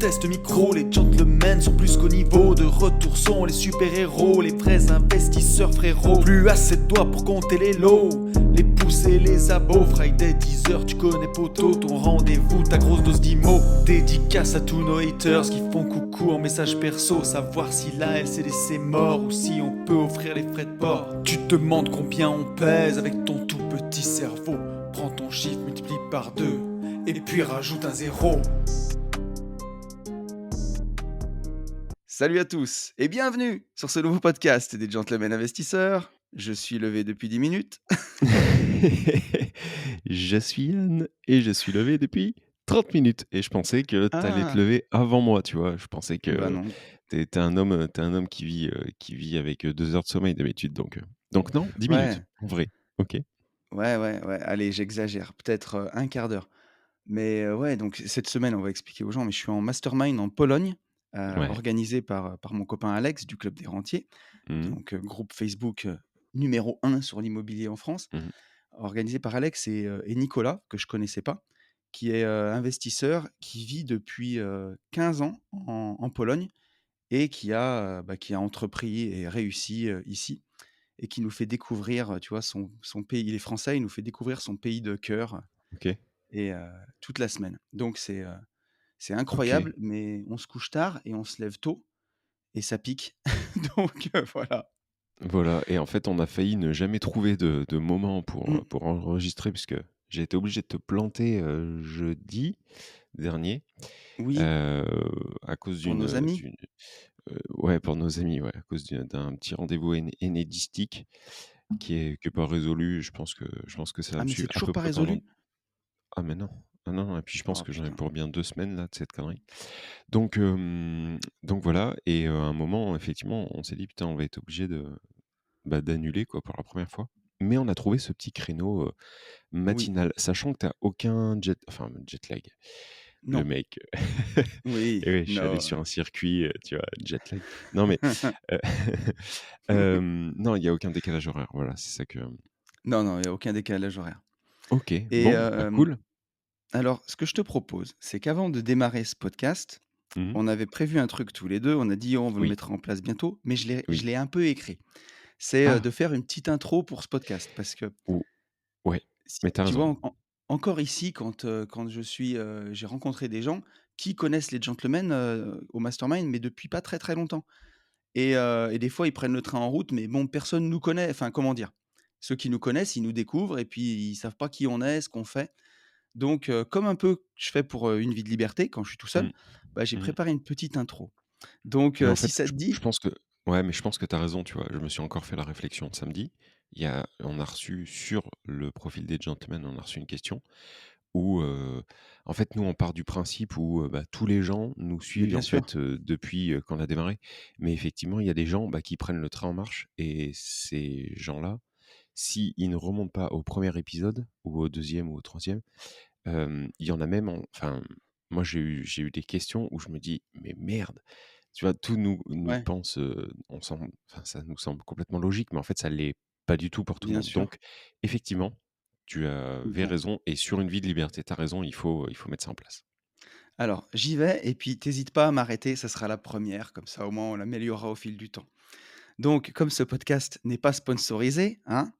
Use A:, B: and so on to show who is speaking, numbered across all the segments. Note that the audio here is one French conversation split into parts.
A: test micro, les gentlemen sont plus qu'au niveau. De retour sont les super-héros, les vrais investisseurs frérot. Plus assez de doigts pour compter les lots, les pouces et les abos. Friday 10h, tu connais poto, ton rendez-vous, ta grosse dose d'IMO. Dédicace à tous nos haters qui font coucou en message perso. Savoir si la LCD c'est mort ou si on peut offrir les frais de port. Tu te demandes combien on pèse avec ton tout petit cerveau. Prends ton chiffre, multiplie par 2 et puis rajoute un 0. Salut à tous et bienvenue sur ce nouveau podcast des Gentlemen Investisseurs. Je suis levé depuis 10 minutes.
B: Je suis Yann et je suis levé depuis 30 minutes et je pensais que tu allais te
A: Ah,
B: lever avant moi, tu vois? Je pensais
A: bah
B: que
A: non.
B: tu un homme qui vit avec, 2 heures de sommeil d'habitude donc non, 10 minutes,
A: Ouais,
B: en vrai. OK.
A: ouais. Allez, j'exagère. Peut-être un quart d'heure. Mais ouais, donc cette semaine, on va expliquer aux gens, mais je suis en mastermind en Pologne,
B: Ouais.
A: organisé par mon copain Alex du Club des Rentiers.
B: Mmh mh.
A: Donc groupe Facebook numéro 1 sur l'immobilier en France.
B: Mmh.
A: Organisé par Alex et Nicolas, que je connaissais pas, qui est, investisseur, qui vit depuis, 15 ans en Pologne et qui a entrepris et réussi, ici et qui nous fait découvrir, tu vois, son pays. Il est français, il nous fait découvrir son pays de cœur
B: OK.
A: et toute la semaine. Donc c'est
B: OK.
A: incroyable, mais on se couche tard et on se lève tôt et ça pique. Donc voilà.
B: Voilà et en fait, on a failli ne jamais trouver de moment
A: Mmh.
B: pour enregistrer puisque j'ai été obligé de te planter, jeudi dernier,
A: Oui,
B: heu, à cause
A: pour nos amis.
B: d'une ouais, pour nos amis, ouais, à cause d'un petit rendez-vous ennédistique qui est pas résolu. Je pense que ça va
A: Ah
B: me
A: mais
B: suivre
A: c'est
B: à
A: toujours
B: peu
A: pas
B: près pendant
A: résolu?
B: ah mais non, ah non et puis je pense
A: Oh
B: que j'en ai
A: putain.
B: pour bien 2 semaines là de cette connerie. Donc donc voilà et à un moment effectivement on s'est dit: «Putain, on va être obligé de, bah, d'annuler quoi pour la première fois». Mais on a trouvé ce petit créneau,
A: Oui.
B: matinal, sachant que tu as aucun jet lag. Le
A: Non.
B: mec,
A: Oui.
B: et ouais, je suis allé
A: Non.
B: sur un circuit, tu vois, jet lag. Non mais, heu, non, il y a aucun décalage horaire, voilà, c'est ça que
A: Non, il y a aucun décalage horaire
B: OK,
A: et
B: bon, bah, cool.
A: alors ce que je te propose, c'est qu'avant de démarrer ce podcast,
B: Mmh.
A: on avait prévu un truc tous les 2. On a dit: «On va le
B: Oui,
A: mettre en place bientôt», mais je
B: oui.
A: l'ai un peu écrit. C'est,
B: Ah!
A: de faire une petite intro pour ce podcast parce que
B: Ou ouais,
A: si
B: mais tu as
A: tu
B: raison.
A: vois, encore ici, quand j'ai rencontré des gens qui connaissent les gentlemen, au mastermind, mais depuis pas très, très longtemps et des fois, ils prennent le train en route, mais bon, personne nous connaît. Enfin, comment dire? Ceux qui nous connaissent, ils nous découvrent et puis ils savent pas qui on est, ce qu'on fait. Donc comme un peu je fais pour, Une vie de liberté quand je suis tout seul,
B: Mmh.
A: bah, j'ai
B: Mmh.
A: préparé une petite intro. Donc
B: Mais en
A: si
B: fait,
A: ça te
B: je
A: dit
B: pense que ouais, mais je pense que tu as raison, tu vois? Je me suis encore fait la réflexion samedi. On a reçu sur le profil des gentlemen, on a reçu une question où, en fait, nous, on part du principe où, bah, tous les gens nous
A: mais
B: suivent,
A: bien
B: en
A: sûr.
B: fait, depuis, qu'on a démarré. Mais effectivement, il y a des gens, bah, qui prennent le train en marche et ces gens-là, s'ils ne remontent pas au premier épisode ou au deuxième ou au troisième, il y en a même enfin, moi, j'ai eu des questions où je me dis: «Mais merde!» Tu vois? Tout nous
A: Ouais,
B: pense, enfin, ça nous semble complètement logique, mais en fait, ça l'est pas du tout pour tout le
A: bien
B: monde.
A: sûr.
B: Donc effectivement, tu avais
A: Bon,
B: raison et sur une vie de liberté, tu as raison, il faut mettre ça en place.
A: alors j'y vais et puis tu pas à m'arrêter, ça sera la première, comme ça au moins on l'améliorera au fil du temps. Donc comme ce podcast n'est pas sponsorisé, hein,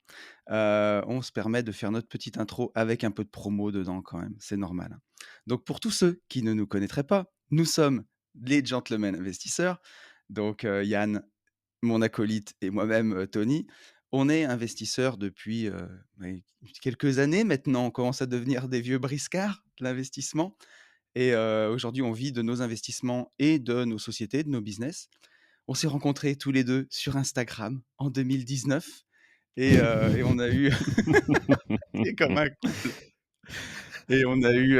A: on se permet de faire notre petite intro avec un peu de promo dedans quand même, c'est normal, hein. Donc pour tous ceux qui ne nous connaîtraient pas, nous sommes les gentlemen investisseurs, donc Yann, mon acolyte et moi-même, Tony. On est investisseurs depuis, ouais, quelques années maintenant, on commence à devenir des vieux briscards de l'investissement et aujourd'hui on vit de nos investissements et de nos sociétés, de nos business. On s'est rencontrés tous les 2 sur Instagram en 2019 et on a eu c'est comme un couple et on a eu,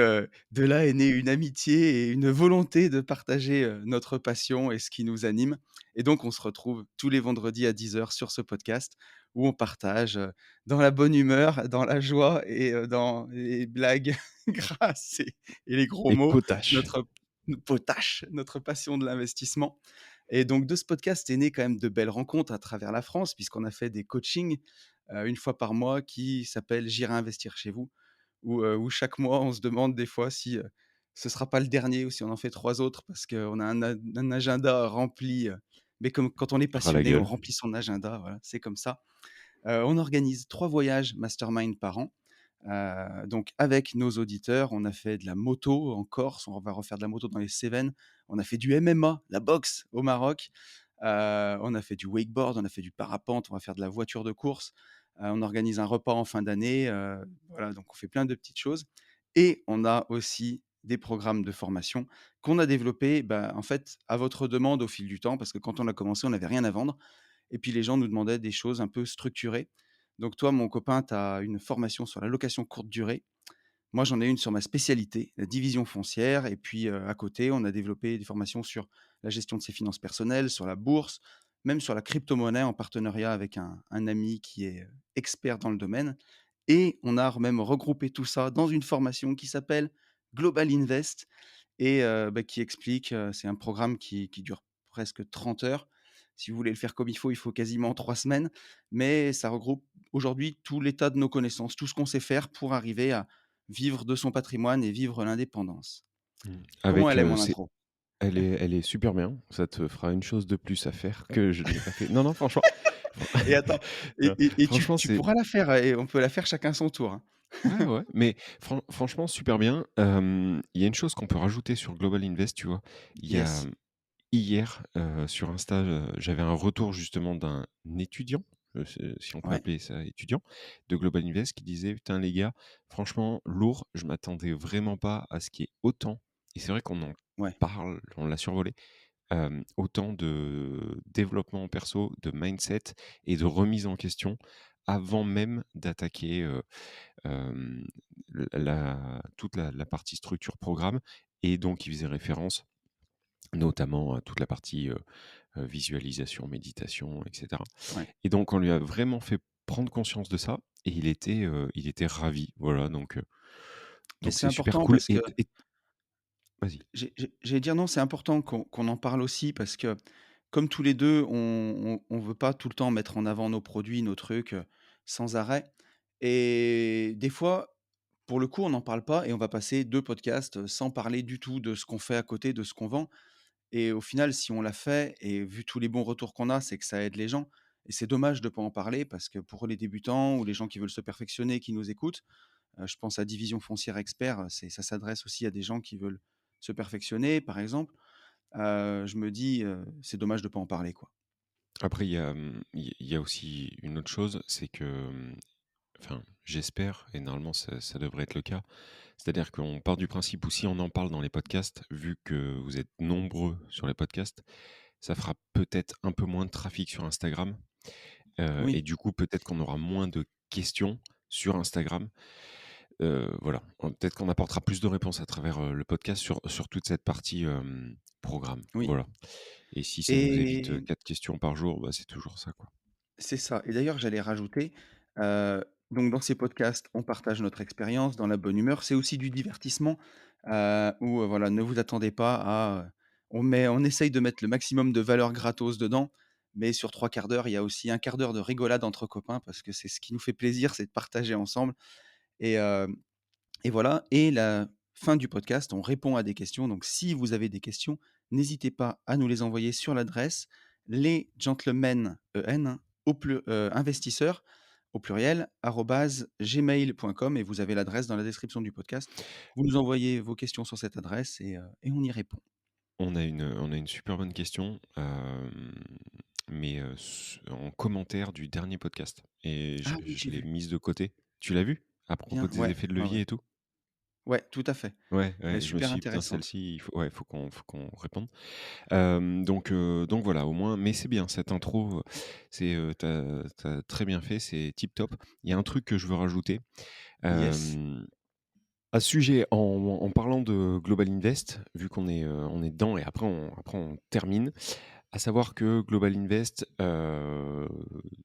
A: de là est née une amitié et une volonté de partager, notre passion et ce qui nous anime et donc on se retrouve tous les vendredis à 10h sur ce podcast où on partage, dans la bonne humeur, dans la joie et dans les blagues grasses et les gros
B: Et
A: mots,
B: potache.
A: notre potache, notre passion de l'investissement et donc de ce podcast est né quand même de belles rencontres à travers la France puisqu'on a fait des coachings, 1 fois par mois qui s'appelle «J'irai investir chez vous» où chaque mois on se demande des fois si, ce sera pas le dernier ou si on en fait 3 autres parce qu'on a un agenda rempli, mais comme quand on est
B: Ah la
A: passionné, on
B: gueule.
A: remplit son agenda, voilà, c'est comme ça. On organise 3 voyages mastermind par an. Donc avec nos auditeurs, on a fait de la moto en Corse, on va refaire de la moto dans les Cévennes. On a fait du MMA, la boxe au Maroc. On a fait du wakeboard, on a fait du parapente, on va faire de la voiture de course. On organise un repas en fin d'année, voilà, donc on fait plein de petites choses et on a aussi des programmes de formation qu'on a développés, bah, en fait, à votre demande au fil du temps parce que quand on a commencé, on n'avait rien à vendre et puis les gens nous demandaient des choses un peu structurées. Donc toi, mon copain, tu as une formation sur la location courte durée. Moi, j'en ai une sur ma spécialité, la division foncière et puis, à côté, on a développé des formations sur la gestion de ses finances personnelles, sur la bourse, même sur la crypto-monnaie en partenariat avec un ami qui est, expert dans le domaine et on a même regroupé tout ça dans une formation qui s'appelle Global Invest et bah, qui explique, c'est un programme qui dure presque 30 heures. Si vous voulez le faire comme il faut quasiment 3 semaines, mais ça regroupe aujourd'hui tout l'état de nos connaissances, tout ce qu'on sait faire pour arriver à vivre de son patrimoine et vivre l'indépendance.
B: Mmh.
A: Comment
B: Avec,
A: elle est mon
B: c'est
A: intro?
B: elle est super bien. Ça te fera une chose de plus à faire que je n'ai pas fait. Non, non, franchement,
A: Et attends
B: non,
A: et tu
B: franchement,
A: tu
B: c'est
A: pourras la faire, et on peut la faire chacun son tour, hein.
B: ouais, ouais, mais franchement, super bien. Il y a une chose qu'on peut rajouter sur Global Invest, tu vois? Il y a
A: Yes.
B: hier, sur Insta, j'avais un retour justement d'un étudiant, si on peut
A: Ouais,
B: appeler ça étudiant, de Global Invest qui disait: «Putain les gars, franchement lourd, je m'attendais vraiment pas à ce qu'il y ait autant» et c'est vrai qu'on en
A: ouais.
B: parle, on l'a survolé, autant de développement perso, de mindset et de remise en question avant même d'attaquer, hem, toute la partie structure programme et donc il faisait référence notamment à toute la partie, visualisation, méditation et cetera
A: Ouais.
B: et donc on lui a vraiment fait prendre conscience de ça et il était ravi. Voilà
A: Mais
B: donc
A: c'est
B: c'est super
A: important
B: cool
A: parce que
B: et vas-y.
A: j'allais dire non, c'est important qu'on en parle aussi parce que comme tous les 2, on veut pas tout le temps mettre en avant nos produits, nos trucs, sans arrêt et des fois, pour le coup, on n'en parle pas et on va passer 2 podcasts, sans parler du tout de ce qu'on fait à côté, de ce qu'on vend et au final, si on l'a fait et vu tous les bons retours qu'on a, c'est que ça aide les gens et c'est dommage de pas en parler parce que pour les débutants ou les gens qui veulent se perfectionner, qui nous écoutent, je pense à Division Foncière Expert, ça s'adresse aussi à des gens qui veulent se perfectionner, par exemple. Je me dis, c'est dommage de pas en parler, quoi.
B: Après il y a aussi une autre chose, c'est que, enfin j'espère et normalement ça devrait être le cas. C'est-à-dire qu'on part du principe où si on en parle dans les podcasts, vu que vous êtes nombreux sur les podcasts, ça fera peut-être un peu moins de trafic sur Instagram, et
A: Oui,
B: du coup, peut-être qu'on aura moins de questions sur Instagram. Voilà, peut-être qu'on apportera plus de réponses à travers, le podcast sur toute cette partie, programme.
A: oui
B: Voilà et si ça nous évite,
A: et
B: 4 questions par jour, bah, c'est toujours ça, quoi.
A: c'est ça et d'ailleurs, j'allais rajouter, donc dans ces podcasts, on partage notre expérience dans la bonne humeur. C'est aussi du divertissement, où, voilà, ne vous attendez pas à, on essaye de mettre le maximum de valeur gratos dedans, mais sur 3/4 d'heure, il y a aussi un quart d'heure de rigolade entre copains parce que c'est ce qui nous fait plaisir, c'est de partager ensemble et et voilà et la fin du podcast, on répond à des questions. Donc si vous avez des questions, n'hésitez pas à nous les envoyer sur l'adresse les gentlemen, hein, investisseurs au pluriel arobase gmail.com et vous avez l'adresse dans la description du podcast. Vous nous envoyez vos questions sur cette adresse et on y répond.
B: On a une super bonne question, mais, s en commentaire du dernier podcast et je
A: Ah oui,
B: je
A: j'ai
B: l'ai
A: vu.
B: mise de côté. Tu l'as vu? À propos
A: Bien,
B: des
A: ouais,
B: effets de
A: ouais,
B: levier
A: ouais.
B: et tout?
A: Ouais, tout à fait.
B: Ouais,
A: Elle est
B: ouais, je me
A: super
B: suis dit: «Putain
A: intéressante.
B: celle-ci, il faut ouais, faut qu'on réponde». Donc voilà, au moins mais c'est bien cette intro, tu as très bien fait, c'est tip top. Il y a un truc que je veux rajouter,
A: Yes.
B: hem, à ce sujet, en parlant de Global Invest, vu qu'on est dedans et après on termine, à savoir que Global Invest,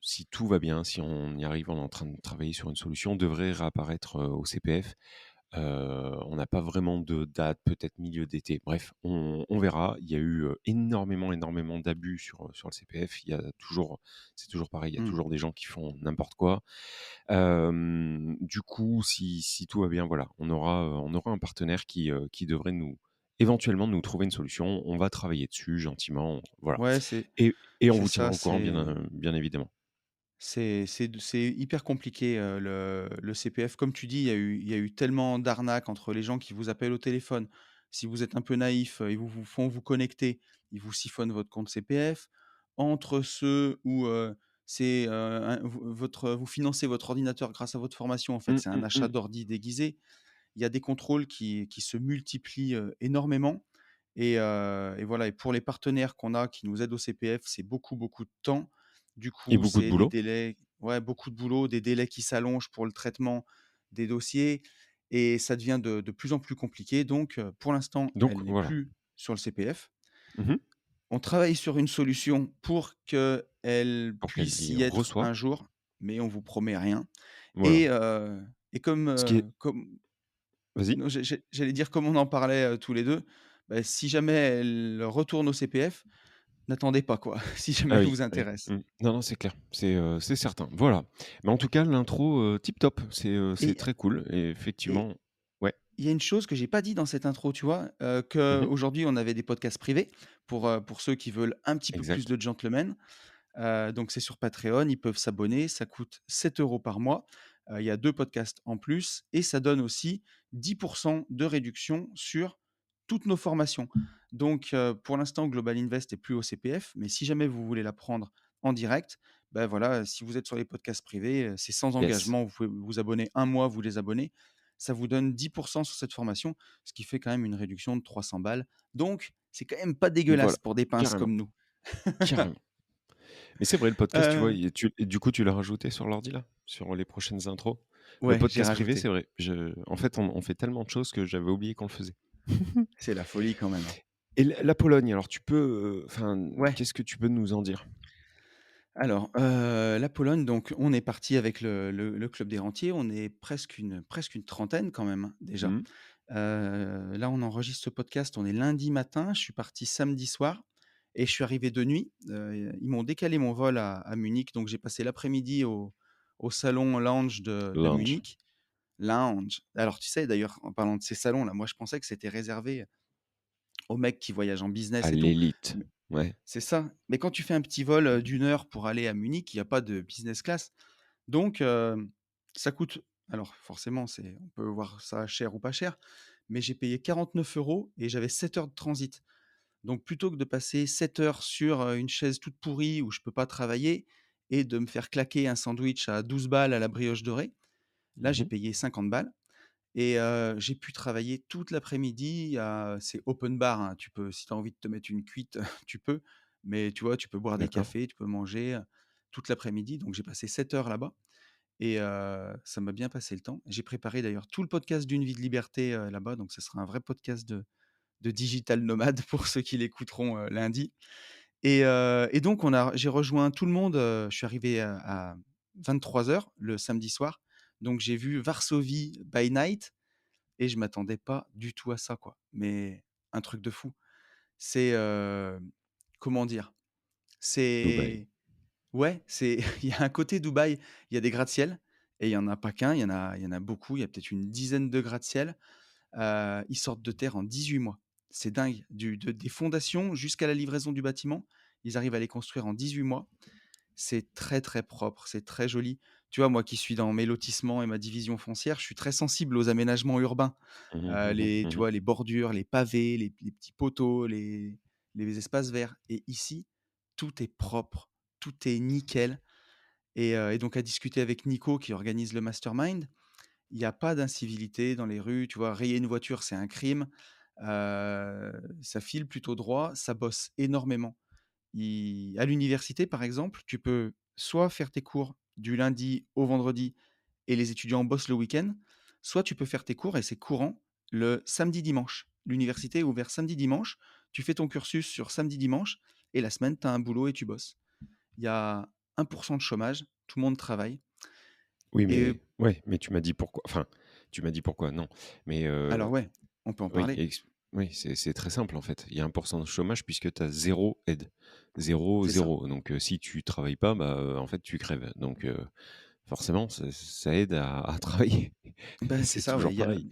B: si tout va bien, si on y arrive, on est en train de travailler sur une solution, devrait réapparaître, au CPF, On n'a pas vraiment de date, peut-être milieu d'été. Bref, on verra. Il y a eu, énormément, énormément d'abus sur le CPF. Il y a toujours c'est toujours pareil, il y a
A: Mmh.
B: toujours des gens qui font n'importe quoi. Du coup, si tout va bien, voilà, on aura un partenaire qui devrait éventuellement nous trouver une solution. On va travailler dessus gentiment, voilà,
A: Ouais,
B: et on
A: c'est
B: vous
A: ça,
B: tiendra au courant bien évidemment.
A: c'est hyper compliqué, le CPF. Comme tu dis, il y a eu tellement d'arnaques entre les gens qui vous appellent au téléphone. Si vous êtes un peu naïf, ils vous font vous connecter, ils vous siphonnent votre compte CPF. Entre ceux où, c'est, un vous financez votre ordinateur grâce à votre formation, en fait,
B: Mmh,
A: c'est un
B: mmh,
A: achat
B: mmh.
A: d'ordi déguisé. Il y a des contrôles qui se multiplient, énormément et voilà et pour les partenaires qu'on a qui nous aident au CPF, c'est beaucoup, beaucoup de temps. Du
B: Et
A: coup,
B: beaucoup de
A: c'est des
B: boulot.
A: délais ouais, beaucoup de boulot, des délais qui s'allongent pour le traitement des dossiers et ça devient de plus en plus compliqué donc pour l'instant,
B: Donc
A: elle n'est
B: voilà.
A: plus sur le CPF.
B: Mmh.
A: On travaille sur une solution pour qu'elle
B: Pour qu'elle
A: puisse
B: y
A: y être
B: reçoive.
A: un jour, mais on vous promet rien
B: Voilà.
A: et
B: Ce qui est
A: comme
B: Vas-y?
A: non, j'allais dire comme on en parlait, tous les 2, bah, si jamais elle retourne au CPF, n'attendez pas quoi, si jamais
B: Ah
A: elle
B: oui,
A: vous
B: oui.
A: intéresse
B: Mmh. Non, non, c'est clair, c'est certain. Voilà. Mais en tout cas, l'intro, tip top. C'est
A: et
B: très cool et
A: et
B: effectivement ouais.
A: il y a une chose que j'ai pas dit dans cette intro, tu vois?
B: Mmh mh.
A: Qu'aujourd'hui on avait des podcasts privés pour ceux qui veulent un petit peu plus
B: Exact.
A: de gentlemen. Donc c'est sur Patreon, ils peuvent s'abonner, ça coûte 7 € par mois. Il y a 2 podcasts en plus et ça donne aussi 10 de réduction sur toutes nos formations. Donc pour l'instant, Global Invest est plus au CPF, mais si jamais vous voulez la prendre en direct, ben voilà, si vous êtes sur les podcasts privés, c'est sans
B: Yes.
A: engagement. Vous pouvez vous abonner un mois, vous les abonnez. Ça vous donne 10 sur cette formation, ce qui fait quand même une réduction de 300 balles. Donc c'est quand même pas
B: Voilà,
A: dégueulasse pour des pinces
B: carrément,
A: comme nous.
B: carrément. Mais c'est vrai, le podcast, tu vois,
A: Heu,
B: et du coup, tu l'as rajouté sur l'ordi là? Sur les prochaines intros? Le
A: ouais, j'ai
B: podcast privé, c'est
A: rajouté.
B: vrai. En fait, on fait tellement de choses que j'avais oublié qu'on le faisait.
A: C'est la folie quand même, hein.
B: Et la Pologne, alors tu peux, enfin,
A: Ouais,
B: qu'est-ce que tu peux nous en dire?
A: alors, la Pologne, donc on est parti avec le club des rentiers, on est presque une trentaine quand même, hein, déjà.
B: Mmh.
A: Là, on enregistre ce podcast, on est lundi matin, je suis parti samedi soir et je suis arrivé de nuit. Ils m'ont décalé mon vol à Munich, donc j'ai passé l'après-midi au salon lounge de
B: Lounge.
A: Munich. Lounge. Alors tu sais d'ailleurs, en parlant de ces salons-là, moi je pensais que c'était réservé aux mecs qui voyagent en
B: À
A: business et tout.
B: l'élite. Ouais.
A: C'est ça. Mais quand tu fais un petit vol, d'1 heure pour aller à Munich, il y a pas de business class. Donc ça coûte alors forcément, on peut voir ça cher ou pas cher, mais j'ai payé 49 € et j'avais 7 heures de transit. Donc plutôt que de passer 7 heures sur, une chaise toute pourrie où je peux pas travailler et de me faire claquer un sandwich à 12 balles à la brioche dorée, là
B: Mmh
A: j'ai
B: mh.
A: payé 50 balles et j'ai pu travailler toute l'après-midi c'est open bar, hein. Tu peux si tu as envie de te mettre une cuite, tu peux, mais tu vois, tu peux boire des
B: D'accord.
A: cafés, tu peux manger, toute l'après-midi. Donc j'ai passé 7 heures là-bas et ça m'a bien passé le temps. J'ai préparé d'ailleurs tout le podcast d'Une vie de liberté, là-bas, donc ce sera un vrai podcast de digital nomade pour ceux qui l'écouteront, lundi et donc j'ai rejoint tout le monde, je suis arrivé à 23 heures le samedi soir, donc j'ai vu Varsovie by night et je m'attendais pas du tout à ça, quoi. Mais un truc de fou. C'est, comment dire?
B: Dubaï.
A: C'est ouais, il y a un côté Dubaï, il y a des gratte-ciel et il y en a pas qu'un, il y en a beaucoup, il y a peut-être une dizaine de gratte-ciel. Ils sortent de terre en 18 mois. C'est dingue, des fondations jusqu'à la livraison du bâtiment, ils arrivent à les construire en 18 mois. C'est très, très propre, c'est très joli. Tu vois, moi qui suis dans mes lotissements et ma division foncière, je suis très sensible aux aménagements urbains.
B: Mmh mh. Mmh mh.
A: Tu
B: Mmh mh.
A: vois, les bordures, les pavés, les petits poteaux, les espaces verts et ici, tout est propre, tout est nickel et donc à discuter avec Nico qui organise le mastermind, il y a pas d'incivilité dans les rues, tu vois? Rayer une voiture, c'est un crime, ça file plutôt droit, ça bosse énormément. À l'université, par exemple, tu peux soit faire tes cours du lundi au vendredi et les étudiants bossent le week-end, soit tu peux faire tes cours, et c'est courant, le samedi-dimanche. L'université est ouverte samedi-dimanche, tu fais ton cursus sur samedi-dimanche et la semaine, tu as un boulot et tu bosses. Il y a 1 de chômage, tout le monde travaille
B: Oui,
A: et
B: mais ouais, mais tu m'as dit pourquoi, enfin, Tu m'as dit pourquoi, non. Mais
A: Alors ouais, on peut en
B: oui,
A: parler.
B: oui, c'est très simple en fait. Il y a un pourcent de chômage puisque tu as 0 aide. Zéro,
A: C'est ça.
B: zéro. Donc si tu travailles pas, bah, en fait, tu crèves. Donc forcément, ça aide à travailler.
A: Ben c'est
B: C'est
A: ça, ouais,
B: toujours
A: il y a
B: pareil.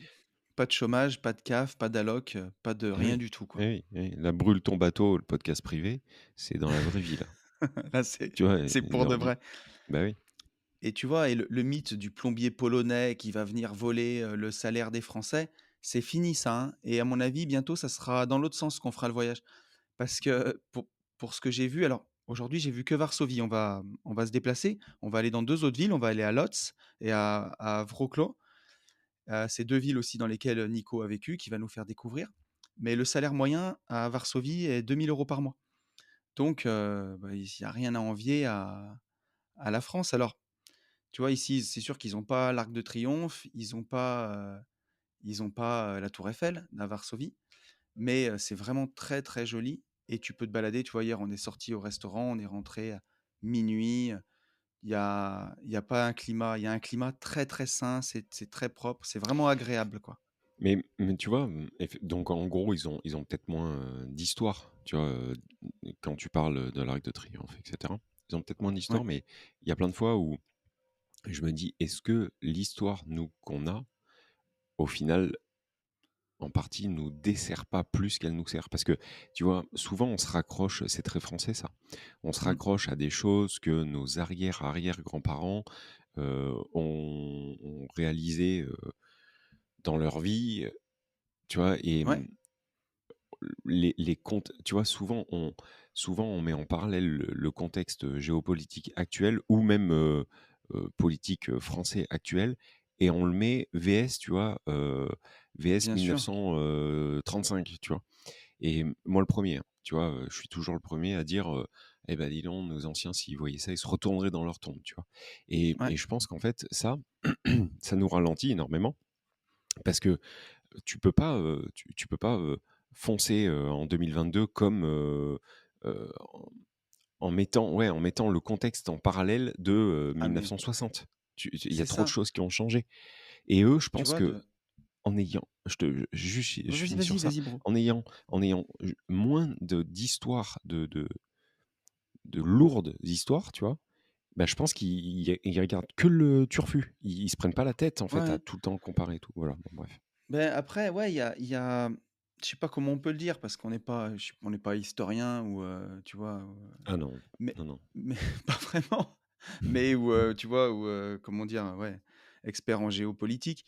A: pas de chômage, pas de CAF, pas d'alloc, pas de
B: Eh
A: rien
B: oui,
A: du tout, quoi.
B: eh oui, eh oui. Là, Brûle ton bateau, le podcast privé, c'est dans la vraie vie là.
A: Là, c'est
B: Tu vois?
A: c'est
B: Ils
A: pour de
B: leur dit
A: vrai.
B: bah oui.
A: Et tu vois? Et le mythe du plombier polonais qui va venir voler, le salaire des Français, c'est fini ça, hein, et à mon avis, bientôt, ça sera dans l'autre sens qu'on fera le voyage. Parce que pour ce que j'ai vu, alors aujourd'hui, j'ai vu que Varsovie. On va se déplacer, on va aller dans 2 autres villes, on va aller à Łódź et à Wrocław. C'est 2 villes aussi dans lesquelles, Nico a vécu, qui va nous faire découvrir. Mais le salaire moyen à Varsovie est 2 000 € par mois. Donc bah, il y a rien à envier à la France. Alors, tu vois, ici, c'est sûr qu'ils ont pas l'Arc de Triomphe, ils ont pas, la Tour Eiffel à Varsovie, mais c'est vraiment très, très joli et tu peux te balader. Tu vois, hier, on est sorti au restaurant, on est rentré à minuit. Il y a pas un climat il y a un climat très, très sain, c'est très propre, c'est vraiment agréable, quoi.
B: Mais tu vois, donc en gros, ils ont peut-être moins, d'histoire, tu vois? Quand tu parles de l'Arc de Triomphe et cetera. Ils ont peut-être moins
A: Ouais,
B: d'histoire, mais il y a plein de fois où je me dis: «Est-ce que l'histoire, nous, qu'on a, au final, en partie, nous dessert pas plus qu'elle nous sert?» Parce que, tu vois, souvent, on se raccroche, c'est très français ça, on se
A: mmh,
B: raccroche à des choses que nos arrière-arrière-grands-parents, ont réalisées, dans leur vie, tu vois? Et
A: ouais,
B: les contes, tu vois, souvent on met en parallèle le contexte géopolitique actuel ou même, politique, français actuel et on le met VS, tu vois, VS
A: bien sûr.
B: 1935, tu vois? Et moi le premier, hein, tu vois, je suis toujours le premier à dire, «Eh ben, dis donc, nos anciens s'ils voyaient ça, ils se retourneraient dans leur tombe», tu vois? Et
A: Ouais,
B: je pense qu'en fait ça, ça nous ralentit énormément parce que tu peux pas, foncer, en 2022 comme, en en mettant le contexte en parallèle de,
A: ah mais
B: 1960. Il y a
A: c'est
B: trop de
A: ça,
B: choses qui ont changé et eux, je
A: tu
B: pense
A: vois?
B: que en ayant juste je
A: Vas-y,
B: finis
A: vas-y,
B: sur ça,
A: vas-y, bro.
B: en ayant moins d'histoires, de lourdes histoires, tu vois? Bah, je pense qu'ils regardent que le turfu. Ils se prennent pas la tête, en fait, à
A: Ouais.
B: tout le temps comparer et tout. Voilà, bon bref.
A: Ben après, ouais, il y a je sais pas comment on peut le dire parce qu'on n'est pas, on n'est pas historien ou, tu vois?
B: Ah non,
A: Mais
B: non, non.
A: mais pas vraiment, mais ou, tu vois? Ou, comment dire? Ouais, expert en géopolitique.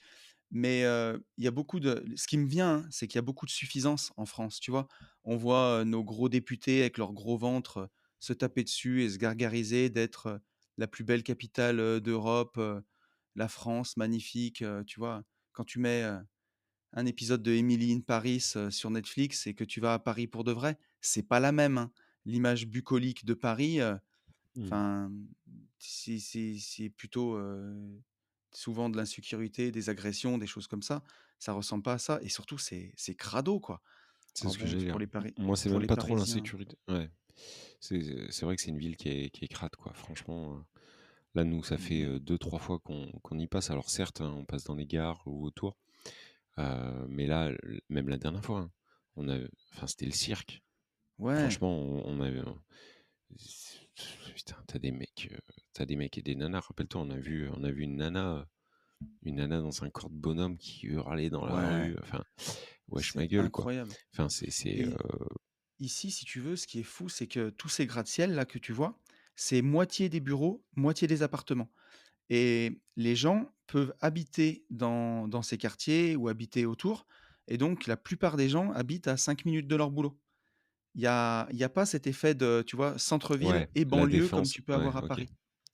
A: Mais, il y a beaucoup de ce qui me vient, hein, c'est qu'il y a beaucoup de suffisance en France, tu vois? On voit, nos gros députés avec leur gros ventre, se taper dessus et se gargariser d'être, la plus belle capitale, d'Europe, la France magnifique, tu vois? Quand tu mets, un épisode de Emily in Paris, sur Netflix et que tu vas à Paris pour de vrai, c'est pas la même, hein. L'image bucolique de Paris,
B: Mmh.
A: enfin, c'est plutôt, souvent de l'insécurité, des agressions, des choses comme ça. Ça ressemble pas à ça et surtout c'est crado, quoi.
B: C'est
A: Alors
B: ce que
A: bon,
B: j'allais dire. Moi, c'est
A: Pour
B: même
A: les
B: pas trop
A: Parisiens,
B: l'insécurité. Ouais. C'est vrai que c'est une ville qui est crade, quoi. Franchement, là, nous, ça fait,
A: mais
B: 2-3 fois qu'on y passe. Alors certes, hein, on passe dans les gares ou autour, mais là, même la dernière fois, hein, on a enfin, c'était le cirque.
A: ouais,
B: Franchement, on avait putain, tu des mecs et des nanas. Rappelle-toi, on a vu une nana dans un corps de bonhomme qui hurlait dans la
A: ouais,
B: rue. Enfin, wesh
A: c'est
B: ma gueule, quoi.
A: incroyable
B: Enfin, c'est,
A: et ici, si tu veux, ce qui est fou, c'est que tous ces gratte-ciel là que tu vois, c'est moitié des bureaux, moitié des appartements. Et les gens peuvent habiter dans ces quartiers ou habiter autour et donc la plupart des gens habitent à 5 minutes de leur boulot. Il y a pas cet effet de, tu vois, centre-ville
B: ouais,
A: et
B: la
A: banlieue comme
B: défense,
A: tu peux
B: ouais,
A: avoir à
B: OK.
A: Paris.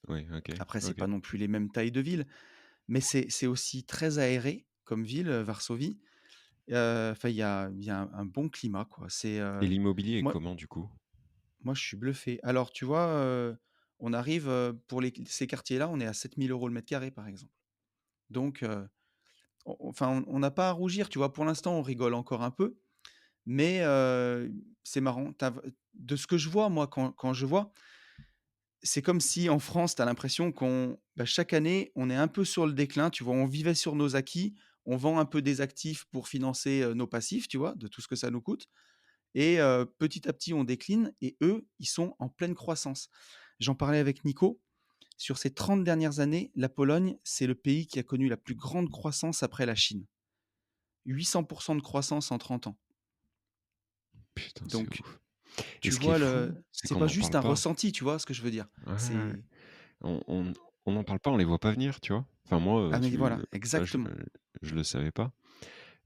B: Ouais, OK,
A: Après, c'est
B: OK.
A: pas non plus les mêmes tailles de villes, mais c'est aussi très aéré comme ville, Varsovie. Enfin, il y a un bon climat, quoi.
B: Et l'immobilier est
A: Moi
B: comment du coup?
A: moi, je suis bluffé. Alors, tu vois, on arrive, pour ces quartiers-là, on est à 7 000 € le mètre carré, par exemple. Donc, enfin, on n'a pas à rougir, tu vois? Pour l'instant, on rigole encore un peu, mais c'est marrant. Tu v De ce que je vois, moi, quand je vois, c'est comme si en France, tu as l'impression chaque année, on est un peu sur le déclin, tu vois? On vivait sur nos acquis, on vend un peu des actifs pour financer, nos passifs, tu vois? De tout ce que ça nous coûte et petit à petit, on décline et eux, ils sont en pleine croissance. J'en parlais avec Nico, sur ces 30 dernières années, la Pologne, c'est le pays qui a connu la plus grande croissance après la Chine. 800 de croissance en 30 ans.
B: Putain, c'est
A: Donc
B: ouf. Et
A: tu
B: ce qui est
A: vois
B: fou,
A: le
B: c'est
A: c'est
B: qu'on
A: pas
B: n'en
A: juste
B: parle
A: un
B: pas.
A: ressenti, tu vois ce que je veux dire?
B: Ouais, ouais, ouais.
A: C'est
B: On n'en parle pas, on les voit pas venir, tu vois? Enfin moi,
A: ah mais
B: tu
A: voilà,
B: vois, je
A: exactement.
B: je le savais pas.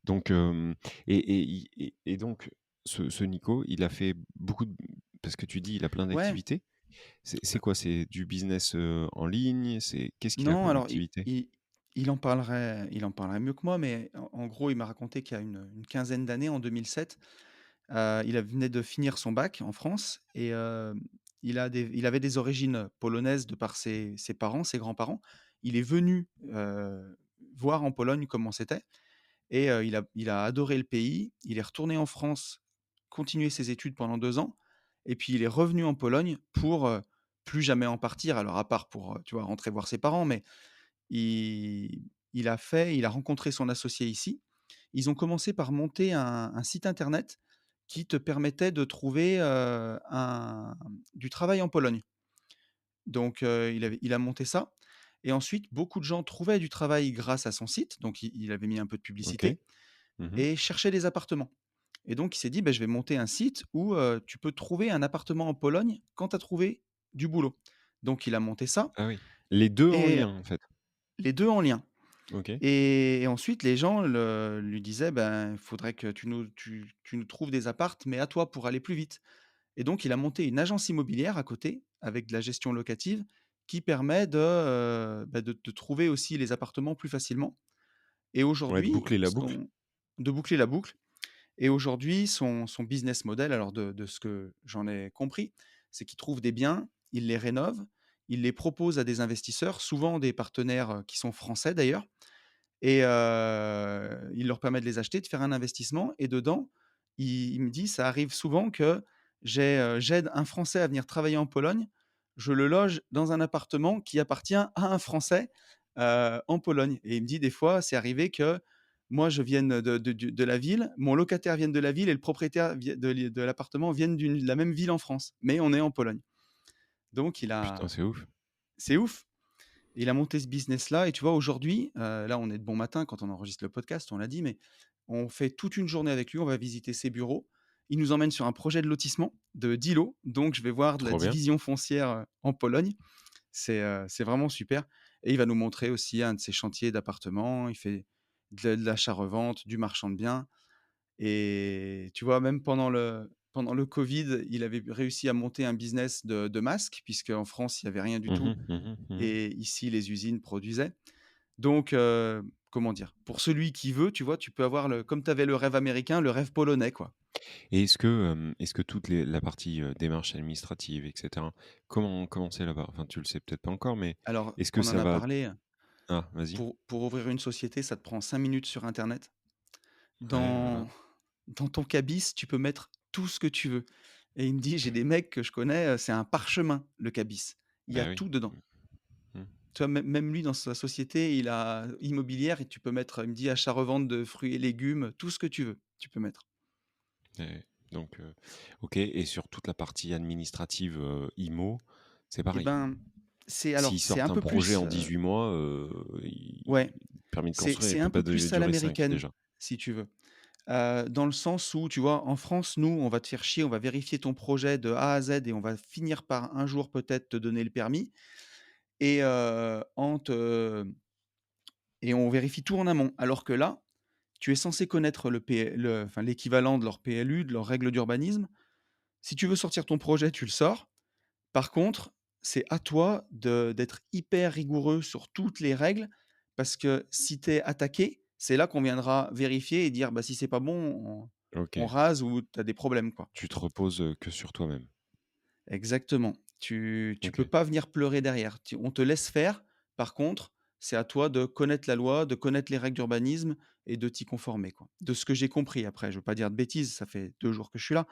B: Donc et donc ce Nico, il a fait beaucoup de parce que tu dis, il a plein
A: Ouais,
B: d'activités. C'est quoi? C'est du business, en ligne? C'est qu'est-ce qu'il a
A: non,
B: comme
A: alors
B: activité?
A: il en parlerait mieux que moi, mais en gros, il m'a raconté qu'il y a une quinzaine d'années, en 2007, venait de finir son bac en France et il avait des origines polonaises de par ses parents, ses grands-parents. Il est venu, voir en Pologne comment c'était et il a adoré le pays. Il est retourné en France, continuer ses études pendant 2 ans et puis il est revenu en Pologne pour, plus jamais en partir. Alors à part pour, tu vois, rentrer voir ses parents, mais il il a rencontré son associé ici. Ils ont commencé par monter un site internet qui te permettait de trouver, du travail en Pologne. Donc il a monté ça et ensuite beaucoup de gens trouvaient du travail grâce à son site, donc il avait mis un peu de
B: OK.
A: publicité
B: Mmh.
A: et cherchaient des appartements et donc il s'est dit: «Beh, je vais monter un site où, tu peux trouver un appartement en Pologne quand tu as trouvé du boulot». Donc il a monté ça
B: Ah oui. Les 2 en
A: et
B: lien, en fait?
A: les 2 en lien.
B: OK.
A: Et ensuite, les gens lui disaient: «Ben, il faudrait que tu nous trouves des appartes, mais à toi, pour aller plus vite». Et donc il a monté une agence immobilière à côté, avec de la gestion locative, qui permet de trouver aussi les appartements plus facilement. Et
B: Ouais, de
A: aujourd'hui,
B: boucler la boucle?
A: de boucler la boucle. Et aujourd'hui, son business model, alors de ce que j'en ai compris, c'est qu'il trouve des biens, il les rénove, il les propose à des investisseurs, souvent des partenaires, qui sont français d'ailleurs et il leur permet de les acheter, de faire un investissement et dedans, il me dit: «Ça arrive souvent que j'aide un Français à venir travailler en Pologne. Je le loge dans un appartement qui appartient à un Français, en Pologne» et il me dit: «Des fois, c'est arrivé que moi, je vienne de la ville, mon locataire vienne de la ville et le propriétaire vie de l'appartement vienne de la même ville en France, mais on est en Pologne». Donc
B: Putain, c'est ouf.
A: c'est ouf. Il a monté ce business-là et tu vois aujourd'hui, là on est de bon matin quand on enregistre le podcast, on l'a dit, mais on fait toute une journée avec lui, on va visiter ses bureaux. Il nous emmène sur un projet de lotissement de d'îlots, donc je vais voir de la
B: Trop bien.
A: division foncière, en Pologne. C'est vraiment super et il va nous montrer aussi un de ses chantiers d'appartements. Il fait de l'achat-revente, du marchand de biens et tu vois même pendant le covid, il avait réussi à monter un business de masques puisqu'en France, il y avait rien du
B: Mmh
A: tout
B: mh. Mmh mh. Mmh.
A: et ici les usines produisaient. Donc comment dire? Pour celui qui veut, tu vois, tu peux avoir le comme tu avais le rêve américain, le rêve polonais, quoi.
B: Et est-ce que toute les la partie, démarches administratives et cetera, comment c'est là-bas? Enfin, tu le sais peut-être pas encore, mais
A: Alors,
B: est-ce que
A: on en
B: ça
A: a
B: va
A: parlé,
B: vas-y.
A: pour ouvrir une société, ça te prend 5 minutes sur internet.
B: Ouais, voilà.
A: Dans ton cabis, tu peux mettre tout ce que tu veux et il me dit: «J'ai des mecs que je connais, c'est un parchemin, le cabis. Il y a
B: Bah oui.
A: tout dedans».
B: Mmh. Mmh.
A: Tu vois, même lui dans sa société, il a immobilière et tu peux mettre, il me dit: «Achat-revente de fruits et légumes», tout ce que tu veux, tu peux mettre.
B: Et donc OK, et sur toute la partie administrative, IMO, c'est
A: Et
B: pareil?
A: ben,
B: S'ils
A: c'est un
B: sortent un
A: peu
B: projet
A: plus,
B: en 18 mois,
A: ouais.
B: permis de
A: C'est
B: construire, il
A: c'est
B: peut
A: un
B: pas
A: peu plus à
B: durer 5
A: l'américaine,
B: déjà.
A: si tu veux. Dans le sens où, tu vois, en France, nous, on va te faire chier, on va vérifier ton projet de A à Z et on va finir par un jour peut-être te donner le permis et on vérifie tout en amont. Alors que là, tu es censé connaître l'équivalent de leur PLU, de leurs règles d'urbanisme. Si tu veux sortir ton projet, tu le sors. Par contre, c'est à toi d'être hyper rigoureux sur toutes les règles parce que si tu es attaqué, c'est là qu'on viendra vérifier et dire: «Bah, si c'est pas bon, on
B: OK.
A: rase ou tu as des problèmes, quoi».
B: Tu te reposes, que sur toi-même.
A: Exactement. Tu peux
B: OK.
A: pas venir pleurer derrière. On te laisse faire. Par contre, c'est à toi de connaître la loi, de connaître les règles d'urbanisme et de t'y conformer, quoi. De ce que j'ai compris après, je veux pas dire de bêtises, ça fait 2 jours que je suis là,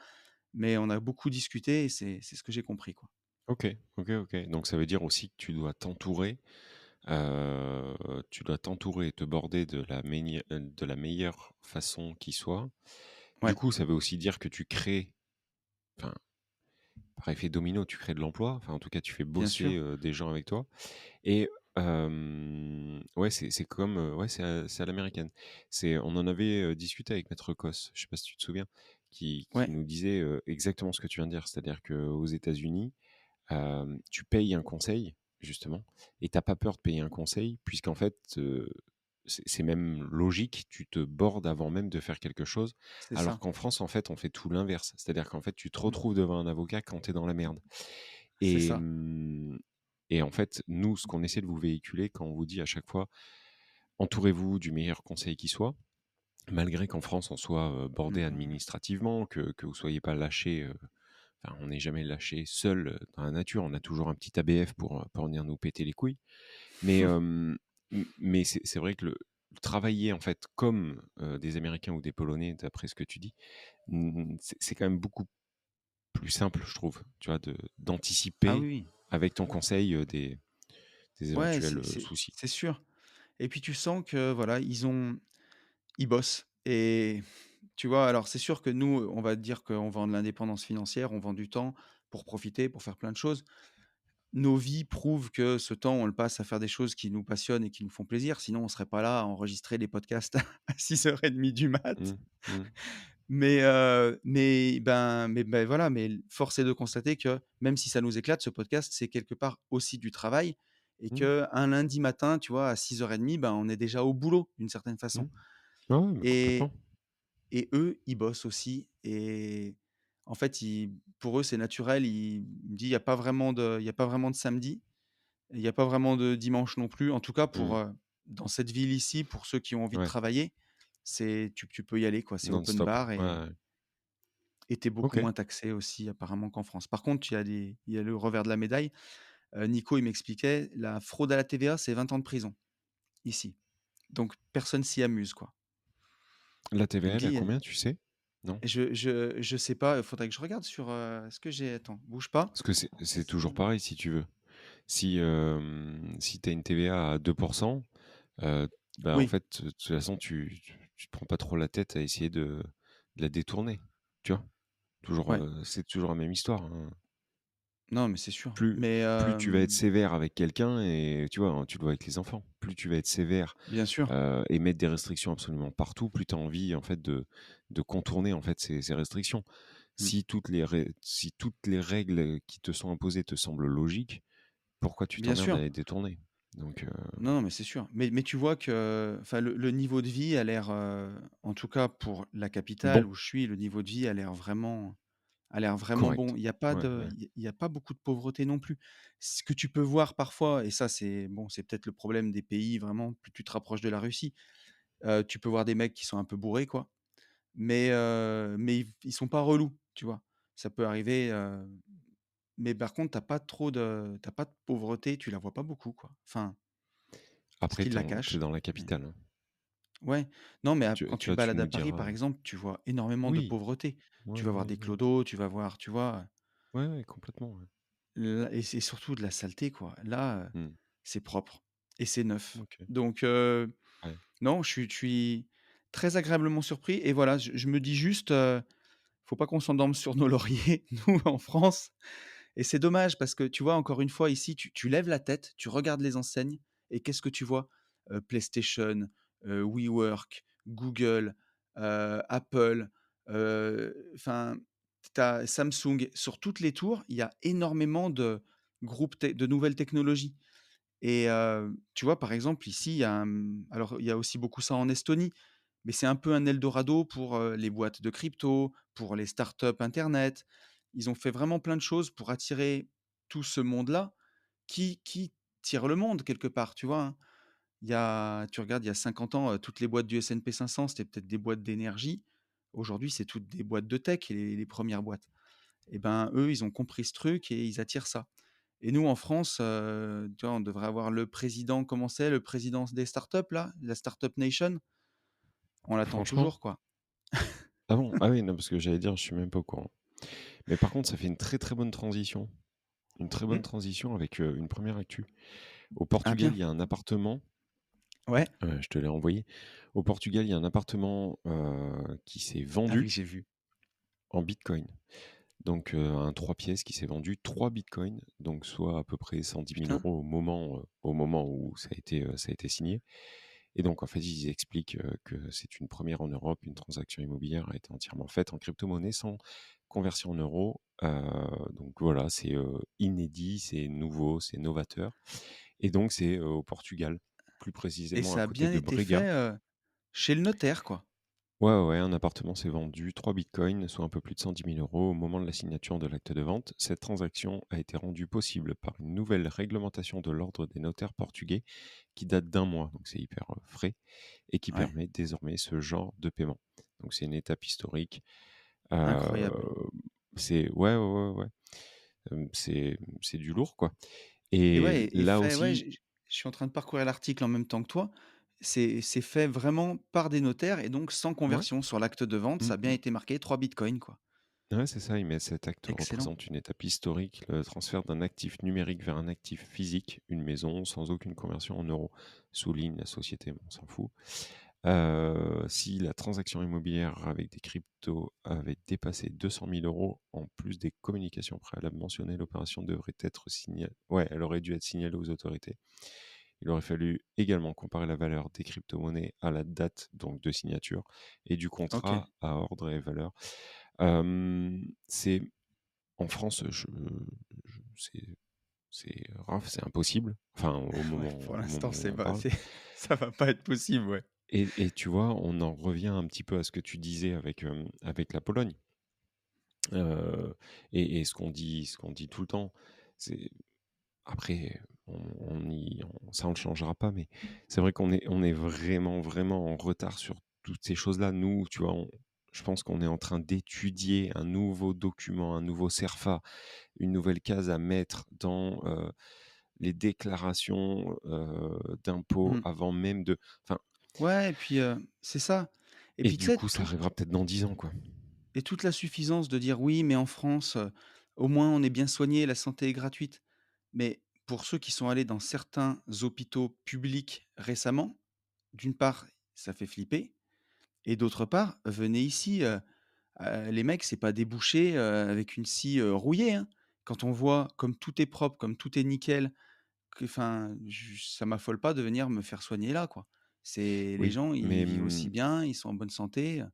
A: mais on a beaucoup discuté et c'est ce que j'ai compris, quoi.
B: OK, OK, OK. Donc ça veut dire aussi que tu dois t'entourer et te border de la meilleure façon qui soit. Du
A: Ouais,
B: coup, ça veut aussi dire que tu crées, enfin, par effet domino, tu crées de l'emploi, enfin, en tout cas, tu fais
A: bien
B: bosser,
A: sûr.
B: des gens avec toi et ouais, c'est comme, ouais, c'est à l'américaine. On en avait, discuté avec maître Cos, je sais pas si tu te souviens, qui
A: Ouais,
B: nous disait, exactement ce que tu viens de dire. C'est-à-dire qu'aux États-Unis, tu payes un conseil, justement, et t'as pas peur de payer un conseil puisqu'en fait, c'est même logique, tu te bordes avant même de faire quelque chose.
A: c'est
B: Alors
A: ça.
B: qu'en France, en fait, on fait tout l'inverse. C'est-à-dire qu'en fait, tu te
A: Mmh.
B: retrouves devant un avocat quand tu es dans la merde
A: C'est
B: et
A: ça.
B: mmh et en fait, nous, ce qu'on essaie de vous véhiculer quand on vous dit à chaque fois: «Entourez-vous du meilleur conseil qui soit», malgré qu'en France, on soit, bordé
A: Mmh.
B: administrativement, que vous soyez pas lâchés, enfin, on n'est jamais lâché seul, dans la nature. On a toujours un petit ABF pour venir nous péter les couilles. Mais, mais c'est vrai que le travailler, en fait, comme, des Américains ou des Polonais, d'après ce que tu dis, c'est quand même beaucoup plus simple, je trouve, tu vois,
A: Ah oui,
B: d'anticiper
A: oui.
B: avec ton conseil, des
A: Ouais,
B: éventuels, soucis.
A: c'est sûr et puis tu sens que voilà, ils bossent et tu vois? Alors c'est sûr que nous, on va dire qu'on vend de l'indépendance financière, on vend du temps pour profiter, pour faire plein de choses. Nos vies prouvent que ce temps, on le passe à faire des choses qui nous passionnent et qui nous font plaisir. Sinon, on serait pas là à enregistrer des podcasts à 6:30 du mat.
B: Mmh, mmh,
A: Mais voilà, mais force est de constater que même si ça nous éclate, ce podcast, c'est quelque part aussi du travail et
B: mmh,
A: qu'un lundi matin, tu vois, à 6:30, ben, on est déjà au boulot d'une certaine
B: mmh.
A: façon
B: Ouais, ouais, mais
A: et
B: complètement.
A: et eux, ils bossent aussi et en fait, pour eux, c'est naturel. Il me dit: Il y a pas vraiment de samedi, il y a pas vraiment de dimanche non plus». En tout cas pour,
B: Mmh.
A: dans cette ville ici, pour ceux qui ont envie de
B: Ouais,
A: travailler, tu peux y aller quoi, c'est open
B: non-stop.
A: bar
B: Ouais,
A: et
B: ouais.
A: tu beaucoup
B: OK.
A: moins taxé aussi apparemment qu'en France. Par contre, il y a le revers de la médaille. Nico, il m'expliquait, la fraude à la TVA, c'est 20 ans de prison, ici. Donc personne s'y amuse, quoi.
B: La
A: Il
B: TVA,
A: me
B: elle a
A: dit,
B: combien, tu sais? Non?
A: je sais pas, il faudrait que je regarde sur, est-ce que j'ai attends, bouge pas.
B: Parce que c'est toujours
A: Si
B: pareil si tu veux. Si tu as une TVA à 2, bah, en
A: oui,
B: fait, de toute façon, tu te prends pas trop la tête à essayer de la détourner, tu vois? Toujours,
A: ouais,
B: c'est toujours la même histoire, hein.
A: non, mais c'est sûr.
B: Plus
A: Mais
B: plus tu vas être sévère avec quelqu'un et tu vois, hein, tu le vois avec les enfants, plus tu vas être sévère,
A: bien sûr.
B: et mettre des restrictions absolument partout, plus tu as envie, en fait, de contourner, en fait, ces restrictions.
A: Mmh,
B: Si toutes les règles qui te sont imposées te semblent logiques, pourquoi tu
A: bien
B: t'emmerdes à
A: sûr.
B: les détourner? Donc,
A: Non, non, mais c'est sûr. Mais tu vois que enfin le niveau de vie a l'air, en tout cas pour la capitale
B: bon,
A: où je suis, le niveau de vie a l'air vraiment bon.
B: correct. Ouais, ouais.
A: Il y a pas beaucoup de pauvreté non plus. Ce que tu peux voir parfois et ça c'est bon, c'est peut-être le problème des pays vraiment, plus tu te rapproches de la Russie, tu peux voir des mecs qui sont un peu bourrés quoi, mais ils sont pas relous, tu vois? Ça peut arriver, mais par contre tu pas de pauvreté, tu la vois pas beaucoup quoi. Enfin, parce
B: Après,
A: qu'ils la
B: tu
A: cachent,
B: dans la
A: mais
B: capitale, hein.
A: ouais. Non, mais ap
B: Tu
A: quand
B: tu
A: tu te
B: vois, tu
A: balades à
B: nous
A: Paris par
B: diras
A: exemple, tu vois énormément de
B: oui,
A: pauvreté.
B: ouais,
A: Tu vas voir
B: ouais,
A: des
B: ouais.
A: clodos, tu vas voir, tu vois?
B: Ouais, ouais, complètement, ouais.
A: Là et c'est surtout de la saleté, quoi. Là,
B: Mmh.
A: c'est propre et c'est neuf.
B: OK.
A: Donc
B: Ouais.
A: non, je suis très agréablement surpris et voilà, je me dis juste, faut pas qu'on s'endorme sur nos lauriers, nous, en France et c'est dommage parce que tu vois, encore une fois, ici, tu lèves la tête, tu regardes les enseignes et qu'est-ce que tu vois? PlayStation, WeWork, Google, Apple, enfin, tu as Samsung. Sur toutes les tours, il y a énormément de groupes de nouvelles technologies et tu vois, par exemple, ici, alors il y a aussi beaucoup ça en Estonie, mais c'est un peu un eldorado pour, les boîtes de crypto, pour les startups internet. Ils ont fait vraiment plein de choses pour attirer tout ce monde-là qui tire le monde quelque part, tu vois, hein? Tu regardes, il y a 50 ans, toutes les boîtes du S&P 500, c'était peut-être des boîtes d'énergie. Aujourd'hui, c'est toutes des boîtes de tech, les 1 boîtes. Et ben, eux, ils ont compris ce truc et ils attirent ça. Et nous, en France, tu vois, on devrait avoir le président, comment c'est? Le président des startups là, la Startup Nation? On l'attend
B: Franchement?
A: toujours, quoi.
B: Ah bon? Ah oui, non, parce que j'allais dire, je suis même pas au courant. Mais par contre, ça fait une très, très bonne transition. une très bonne
A: Mmh.
B: transition avec, une première actu. Au
A: Ah
B: Portugal,
A: bien.
B: il y a un appartement,
A: Ouais.
B: je te l'ai envoyé. Au Portugal, il y a un appartement, qui s'est
A: Ah oui,
B: vendu
A: j'ai vu.
B: en bitcoin. Donc, un 3 pièces qui s'est vendu 3 bitcoins, donc soit à peu près 110 000
A: Putain.
B: euros au moment où ça a été signé. Et donc, en fait, ils expliquent, que c'est une première en Europe. Une transaction immobilière a été entièrement faite en crypto-monnaie sans conversion en euros. Donc voilà, c'est, inédit, c'est nouveau, c'est novateur et donc c'est, au Portugal, plus
A: Et
B: précisément à
A: ça a
B: côté
A: bien
B: de
A: été
B: Braga.
A: fait, chez le notaire, quoi?
B: Ouais, ouais, ouais, un appartement s'est vendu 3 bitcoins, soit un peu plus de 110 000 euros au moment de la signature de l'acte de vente. Cette transaction a été rendue possible par une nouvelle réglementation de l'ordre des notaires portugais qui date d'un mois, donc c'est hyper frais, et qui
A: Ouais,
B: permet désormais ce genre de paiement. Donc c'est une étape historique. Euh,
A: incroyable.
B: c'est ouais, ouais, ouais, ouais. C'est du lourd, quoi.
A: Et
B: Et
A: ouais et
B: là
A: fait ouais,
B: aussi,
A: je suis en train de parcourir l'article en même temps que toi. C'est fait vraiment par des notaires et donc sans
B: ouais,
A: conversion. Sur l'acte de vente,
B: mm,
A: ça a bien
B: mm.
A: été marqué 3 bitcoins, quoi.
B: Ouais, c'est ça, mais cet acte
A: Excellent.
B: représente une étape historique, le transfert d'un actif numérique vers un actif physique, une maison, sans aucune conversion en euros, souligne la société, mais on s'en fout. Si la transaction immobilière avec des cryptos avait dépassé 200 000 euros, en plus des communications préalables mentionnées, l'opération devrait être signalée. Ouais, elle aurait dû être signalée aux autorités. Il aurait fallu également comparer la valeur des crypto-monnaies à la date donc de signature et du
A: OK.
B: contrat à ordre et valeur. C'est en France, c'est raf, c'est impossible. Enfin,
A: Ouais, pour
B: au
A: l'instant,
B: moment où
A: c'est
B: on
A: pas
B: parle.
A: c'est ça va pas être possible, ouais.
B: Et tu vois, on en revient un petit peu à ce que tu disais avec, avec la Pologne. Heu et ce qu'on dit tout le temps, c'est après ça on le changera pas, mais c'est vrai qu'on est vraiment, vraiment en retard sur toutes ces choses-là. Nous, tu vois, je pense qu'on est en train d'étudier un nouveau document, un nouveau CERFA, une nouvelle case à mettre dans, les déclarations, d'impôts
A: Mmh.
B: avant même de enfin
A: Ouais et puis, c'est ça et
B: et
A: puis tu
B: du
A: sais,
B: coup, ça arrivera peut-être dans 10 ans, quoi.
A: toute la suffisance de dire: «Oui, mais en France, au moins on est bien soigné, la santé est gratuite». Mais pour ceux qui sont allés dans certains hôpitaux publics récemment, d'une part, ça fait flipper et d'autre part, venez ici, les mecs, c'est pas des bouchers, avec une scie, rouillée, hein. Quand on voit comme tout est propre, comme tout est nickel, que enfin, j ça m'affole pas de venir me faire soigner là, quoi. C'est les
B: Oui,
A: gens, ils
B: mais,
A: vivent aussi bien, ils sont en bonne santé,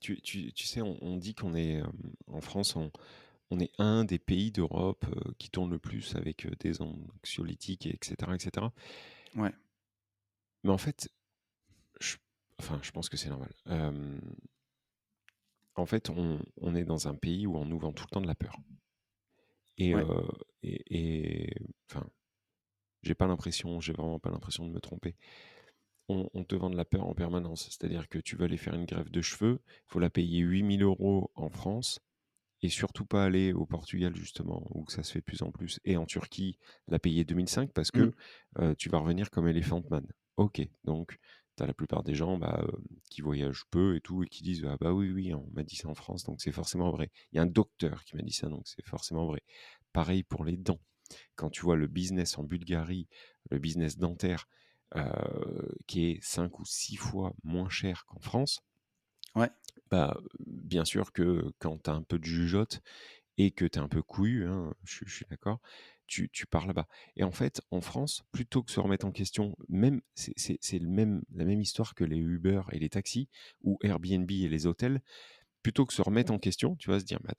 B: tu sais, on dit qu'on est, en France, on est un des pays d'Europe, qui tourne le plus avec, des anxiolytiques et cetera et cetera.
A: ouais,
B: Mais en fait, je enfin, je pense que c'est normal. En fait, on est dans un pays où on nous vend tout le temps de la peur et
A: ouais,
B: enfin, j'ai vraiment pas l'impression de me tromper. On te vend de la peur en permanence. C'est-à-dire que tu veux aller faire une greffe de cheveux, il faut la payer 8 000 € en France et surtout pas aller au Portugal justement, où ça se fait de plus en plus et en Turquie, la payer 2005 parce
A: mmh,
B: que, tu vas revenir comme Elephant Man. OK, donc tu as la plupart des gens, bah, qui voyagent peu et tout et qui disent: «Ah bah, oui, oui, on m'a dit ça en France, donc c'est forcément vrai. Il y a un docteur qui m'a dit ça, donc c'est forcément vrai». Pareil pour les dents. Quand tu vois le business en Bulgarie, le business dentaire, qui est 5 ou 6 fois moins cher qu'en France,
A: ouais,
B: bah, bien sûr que quand tu as un peu de jugeote et que tu es un peu couillu, hein, je suis d'accord, tu pars là-bas. Et en fait, en France, plutôt que se remettre en question, même c'est la même histoire que les Uber et les taxis ou Airbnb et les hôtels, plutôt que se remettre en question, tu vas se dire: mais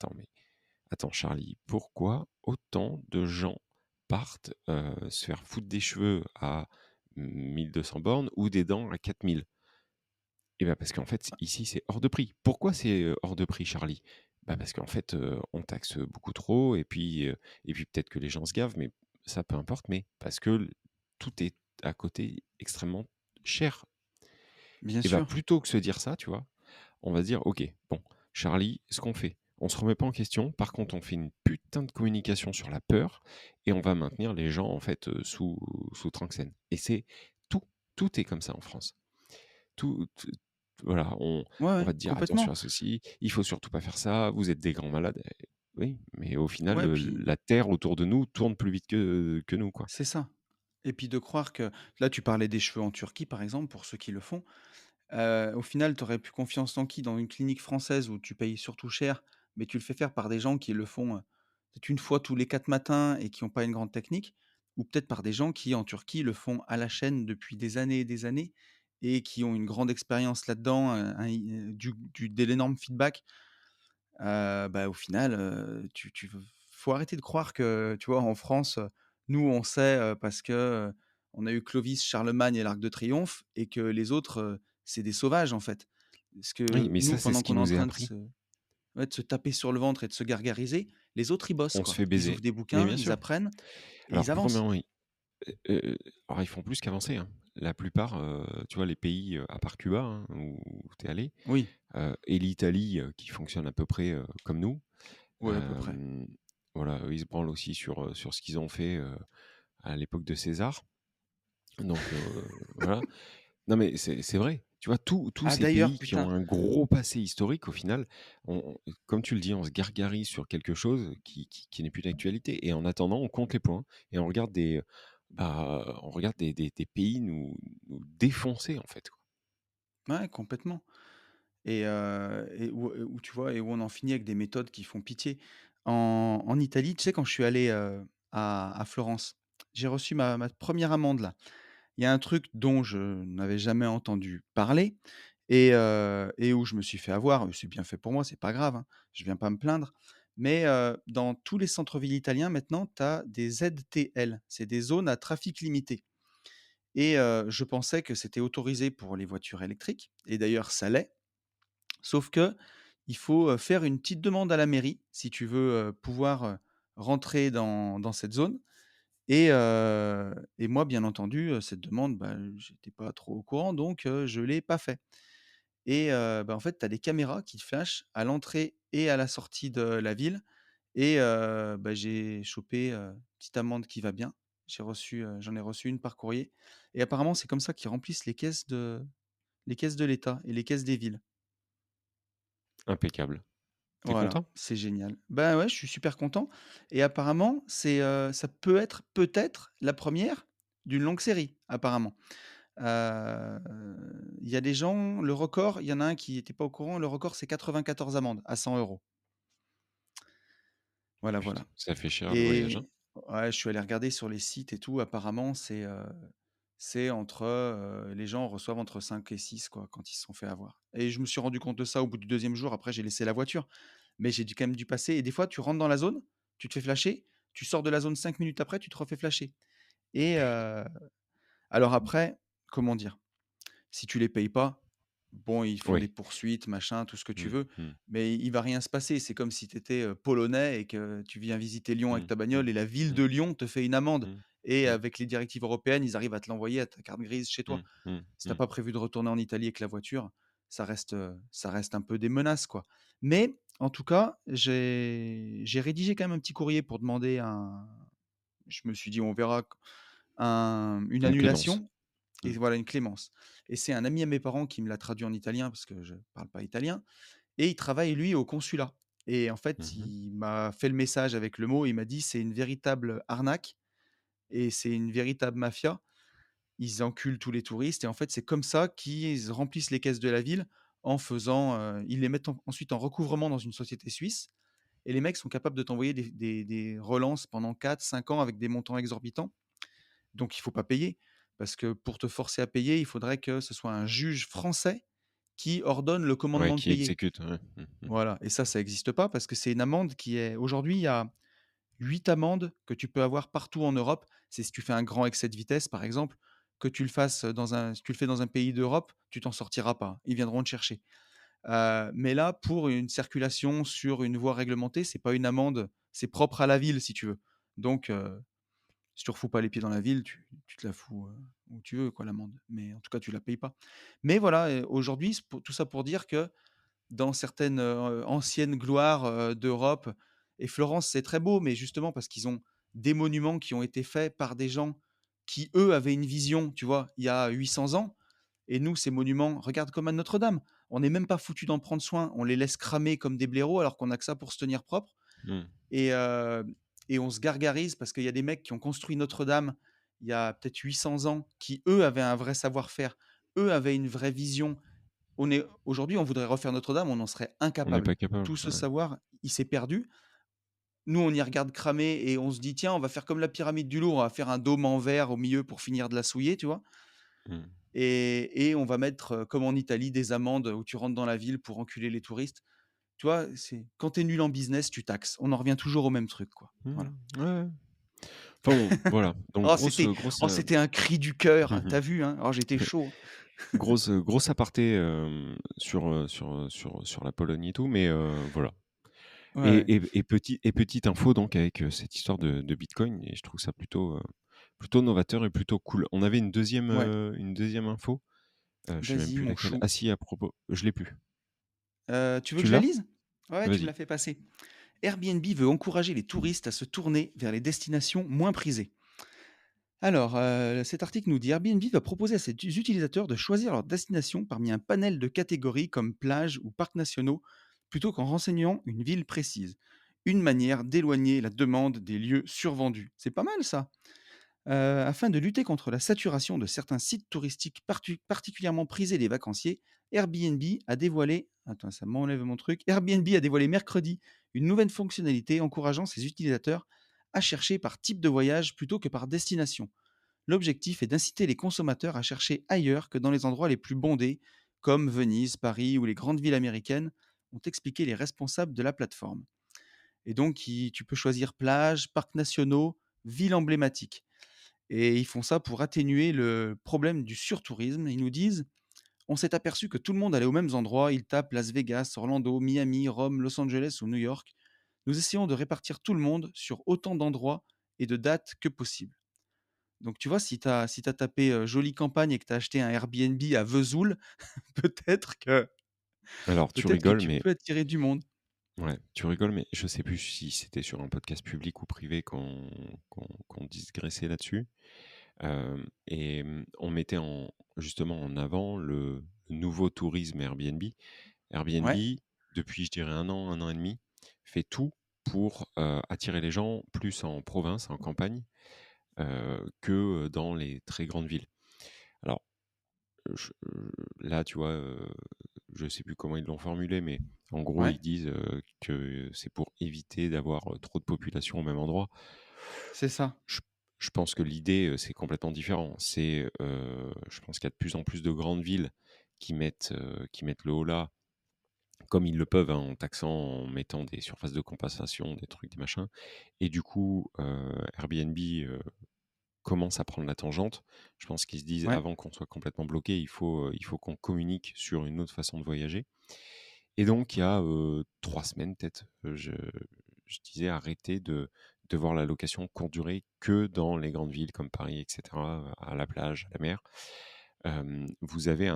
B: attends Charlie, pourquoi autant de gens partent, se faire foutre des cheveux à 1 200 bornes ou des dents à 4 000? Et bah, parce qu'en fait, ici, c'est hors de prix. Pourquoi c'est, hors de prix, Charlie? Bah, parce qu'en fait, on taxe beaucoup trop et puis peut-être que les gens se gavent, mais ça, peu importe, mais parce que tout est à côté extrêmement cher.
A: bien
B: Et bah,
A: sûr.
B: plutôt que se dire ça, tu vois? On va se dire: «OK, bon, Charlie, ce qu'on fait, on se remet pas en question. Par contre, on fait une putain de communication sur la peur et on va maintenir les gens, en fait, sous tranxène». Et c'est tout, tout est comme ça en France. Tout voilà,
A: Ouais,
B: on
A: ouais,
B: va te dire: «Attention
A: complètement.
B: à ceci, il faut surtout pas faire ça, vous êtes des grands malades». oui, mais au final,
A: Ouais, puis
B: la terre autour de nous tourne plus vite que nous, quoi.
A: c'est ça. Et puis de croire que là, tu parlais des cheveux en Turquie, par exemple, pour ceux qui le font. Au final, tu aurais plus confiance en qui? Dans une clinique française où tu payes surtout cher, mais tu le fais faire par des gens qui le font, peut-être une fois tous les 4 matins et qui ont pas une grande technique, ou peut-être par des gens qui, en Turquie, le font à la chaîne depuis des années et des années et qui ont une grande expérience là-dedans, du de l'énorme feedback. Bah, au final, tu faut arrêter de croire que, tu vois, en France, nous, on sait, parce que, on a eu Clovis, Charlemagne et l'Arc de Triomphe et que les autres, c'est des sauvages, en fait. Parce
B: Oui,
A: que
B: mais ça,
A: nous,
B: c'est ce
A: pendant
B: qui
A: qu'on est en
B: nous est
A: train de
B: appris.
A: ouais, de se taper sur le ventre et de se gargariser, les autres, ils bossent,
B: On se
A: quoi.
B: fait
A: Ils ouvrent
B: baiser.
A: des
B: Mais
A: bouquins,
B: bien
A: ils
B: sûr.
A: apprennent et
B: Alors
A: ils avancent.
B: premièrement, Heu alors ils font plus qu'avancer, hein. La plupart, tu vois les pays, à part Cuba, hein, où tu es allé,
A: Oui,
B: et l'Italie, qui fonctionne à peu près, comme nous.
A: oui, à peu près.
B: Hem, voilà, eux, ils se branlent aussi sur ce qu'ils ont fait, à l'époque de César. Donc voilà. Non, mais c'est vrai. Tu vois, tous
A: Ah
B: ces
A: d'ailleurs,
B: pays qui
A: putain,
B: ont un gros passé historique, au final, comme tu le dis, on se gargarise sur quelque chose qui n'est plus d'actualité et en attendant, on compte les points et on regarde des pays nous défoncer, en fait, quoi.
A: ouais, complètement. Et où tu vois? Et où on en finit avec des méthodes qui font pitié. En Italie, tu sais, quand je suis allé, à Florence, j'ai reçu ma 1re amende là. Il y a un truc dont je n'avais jamais entendu parler et où je me suis fait avoir, c'est bien fait pour moi, c'est pas grave, hein, je viens pas me plaindre. Mais, dans tous les centres-villes italiens maintenant, tu as des ZTL, c'est des zones à trafic limité et je pensais que c'était autorisé pour les voitures électriques et d'ailleurs ça l'est. Sauf que il faut, faire une petite demande à la mairie si tu veux, pouvoir, rentrer dans cette zone et moi, bien entendu, cette demande, bah, j'étais pas trop au courant donc je l'ai pas fait et bah, en fait, tu as des caméras qui flashent à l'entrée et à la sortie de la ville et bah, j'ai chopé, petite amende qui va bien. J'en ai reçu une par courrier et apparemment, c'est comme ça qu'ils remplissent les caisses de l'État et les caisses des villes.
B: Impeccable. Tu es
A: Voilà,
B: content?
A: c'est génial. Bah, ouais, je suis super content et apparemment, ça peut être, peut-être, la première d'une longue série, apparemment. Heu, il y a des gens le record, il y en a un qui était pas au courant, le record, c'est 94 amendes à 100 €. Voilà,
B: Putain,
A: voilà
B: ça fait cher le voyage, hein?
A: et ouais, je suis allé regarder sur les sites et tout, apparemment, c'est entre, les gens reçoivent entre 5 et 6 quoi, quand ils se sont fait avoir et je me suis rendu compte de ça au bout du deuxième jour. Après, j'ai laissé la voiture. Mais j'ai dû quand même dû passer et des fois, tu rentres dans la zone, tu te fais flasher, tu sors de la zone 5 minutes après, tu te refais flasher et alors après, comment dire? Si tu les payes pas, bon, ils font des
B: Oui.
A: poursuites, machin, tout ce que tu
B: Mmh,
A: veux,
B: mmh,
A: mais il va rien se passer. C'est comme si tu étais, polonais et que tu viens visiter Lyon avec
B: mmh,
A: ta
B: mmh,
A: bagnole et la ville
B: mmh,
A: de Lyon te fait une amende
B: mmh,
A: et
B: mmh,
A: avec les directives européennes, ils arrivent à te l'envoyer à ta carte grise chez toi.
B: mmh, mmh,
A: Si tu as
B: mmh.
A: pas prévu de retourner en Italie avec la voiture, ça reste un peu des menaces, quoi. Mais en tout cas, j'ai rédigé quand même un petit courrier pour demander un je me suis dit: «On verra» une
B: Une clémence.
A: annulation et
B: Mmh.
A: voilà, une clémence et c'est un ami à mes parents qui me l'a traduit en italien parce que je parle pas italien et il travaille lui au consulat et en fait,
B: Mmh mh.
A: il m'a fait le message avec le mot, il m'a dit: «C'est une véritable arnaque et c'est une véritable mafia. Ils enculent tous les touristes et en fait, c'est comme ça qu'ils remplissent les caisses de la ville en faisant, ils les mettent ensuite en recouvrement dans une société suisse et les mecs sont capables de t'envoyer des relances pendant 4, 5 ans avec des montants exorbitants. Donc il faut pas payer parce que pour te forcer à payer, il faudrait que ce soit un juge français qui ordonne le
B: Ouais,
A: commandement de
B: qui
A: payer.
B: exécute, ouais. Mmh mh.
A: Voilà et ça existe pas parce que c'est une amende qui est aujourd'hui, il y a 8 amendes que tu peux avoir partout en Europe. C'est si tu fais un grand excès de vitesse, par exemple, que tu le fasses dans un si tu le fais dans un pays d'Europe, tu t'en sortiras pas. Ils viendront te chercher. Mais là, pour une circulation sur une voie réglementée, c'est pas une amende, c'est propre à la ville, si tu veux. Donc si tu refous pas les pieds dans la ville, tu te la fous, où tu veux quoi l'amende. Mais en tout cas, tu la payes pas. Mais voilà, aujourd'hui, c'est pour tout ça pour dire que dans certaines, anciennes gloires, d'Europe et Florence, c'est très beau, mais justement parce qu'ils ont des monuments qui ont été faits par des gens qui, eux, avaient une vision, tu vois? Il y a 800 ans et nous, ces monuments, regarde comme à Notre-Dame, on n'est même pas foutu d'en prendre soin, on les laisse cramer comme des blaireaux alors qu'on a que ça pour se tenir propre
B: Mmh.
A: et heu et on se gargarise parce qu'il y a des mecs qui ont construit Notre-Dame il y a peut-être 800 ans, qui eux avaient un vrai savoir-faire, eux avaient une vraie vision. On est aujourd'hui, on voudrait refaire Notre-Dame, on en serait
B: On n'est
A: incapable.
B: pas capable,
A: Tout ce
B: ouais.
A: savoir, il s'est perdu. Nous, on y regarde cramer et on se dit: «Tiens, on va faire comme la pyramide du Louvre, on va faire un dôme en verre au milieu pour finir de la souiller», tu vois?
B: Mmh.
A: Et on va mettre, comme en Italie, des amendes où tu rentres dans la ville pour enculer les touristes. Tu vois? C'est quand tu es nul en business, tu taxes. On en revient toujours au même truc, quoi.
B: Mmh.
A: Voilà.
B: Ouais, ouais. Enfin bon, voilà, donc
A: Oh
B: grosse,
A: c'était
B: grosse,
A: c'était un cri du cœur, tu vu, hein? Oh j'étais chaud.
B: grosse aparté, sur la Pologne et tout, mais voilà.
A: Ouais, ouais.
B: Petite info donc avec, cette histoire de bitcoin et je trouve ça plutôt novateur et plutôt cool. On avait
A: Ouais.
B: une deuxième info, je sais même
A: Vas-y
B: plus
A: mon
B: laquelle.
A: chou.
B: Ah si, à propos, je l'ai plus.
A: Tu veux que
B: Tu
A: je la
B: l'as?
A: lise? Ouais, ouais, tu me
B: Vas-y.
A: l'as fait passer. Airbnb veut encourager les touristes à se tourner vers les destinations moins prisées. Alors, cet article nous dit: Airbnb va proposer à ses utilisateurs de choisir leur destination parmi un panel de catégories comme plages ou parcs nationaux, plutôt qu'en renseignant une ville précise. Une manière d'éloigner la demande des lieux survendus. C'est pas mal ça. Afin de lutter contre la saturation de certains sites touristiques particulièrement prisés des vacanciers, Airbnb a dévoilé attends, ça m'enlève mon truc. Airbnb a dévoilé mercredi une nouvelle fonctionnalité encourageant ses utilisateurs à chercher par type de voyage plutôt que par destination. L'objectif est d'inciter les consommateurs à chercher ailleurs que dans les endroits les plus bondés, comme Venise, Paris ou les grandes villes américaines, ont expliqué les responsables de la plateforme. Et donc, tu peux choisir plage, parcs nationaux, villes emblématiques. Et ils font ça pour atténuer le problème du surtourisme. Ils nous disent: «On s'est aperçu que tout le monde allait aux mêmes endroits. Ils tapent Las Vegas, Orlando, Miami, Rome, Los Angeles ou New York. Nous essayons de répartir tout le monde sur autant d'endroits et de dates que possible». Donc tu vois, si tu as tapé, jolie campagne et que tu as acheté un Airbnb à Vesoul, peut-être que
B: Alors tu
A: peut-être que
B: rigoles,
A: tu
B: mais
A: peux attirer du monde.
B: ouais, tu rigoles, mais je sais plus si c'était sur un podcast public ou privé qu'on digressait là-dessus. On mettait justement en avant le nouveau tourisme Airbnb. Airbnb,
A: Ouais,
B: depuis je dirais un an et demi, fait tout pour, attirer les gens plus en province, en campagne, que, dans les très grandes villes. Alors je là, tu vois, je sais plus comment ils l'ont formulé, mais en gros,
A: ouais,
B: ils disent, que c'est pour éviter d'avoir, trop de population au même endroit.
A: c'est ça.
B: Je je pense que l'idée, c'est complètement différent. Je pense qu'il y a de plus en plus de grandes villes qui mettent le holà comme ils le peuvent, hein, en taxant, en mettant des surfaces de compensation, des trucs, des machins et du coup, Airbnb, commence à prendre la tangente. Je pense qu'ils se disent:
A: Ouais,
B: «Avant qu'on soit complètement bloqué, il faut qu'on communique sur une autre façon de voyager» et donc il y a, 3 semaines peut-être, je disais: «Arrêtez de voir la location courte durée que dans les grandes villes comme Paris et cetera, à la plage, à la mer». Vous avez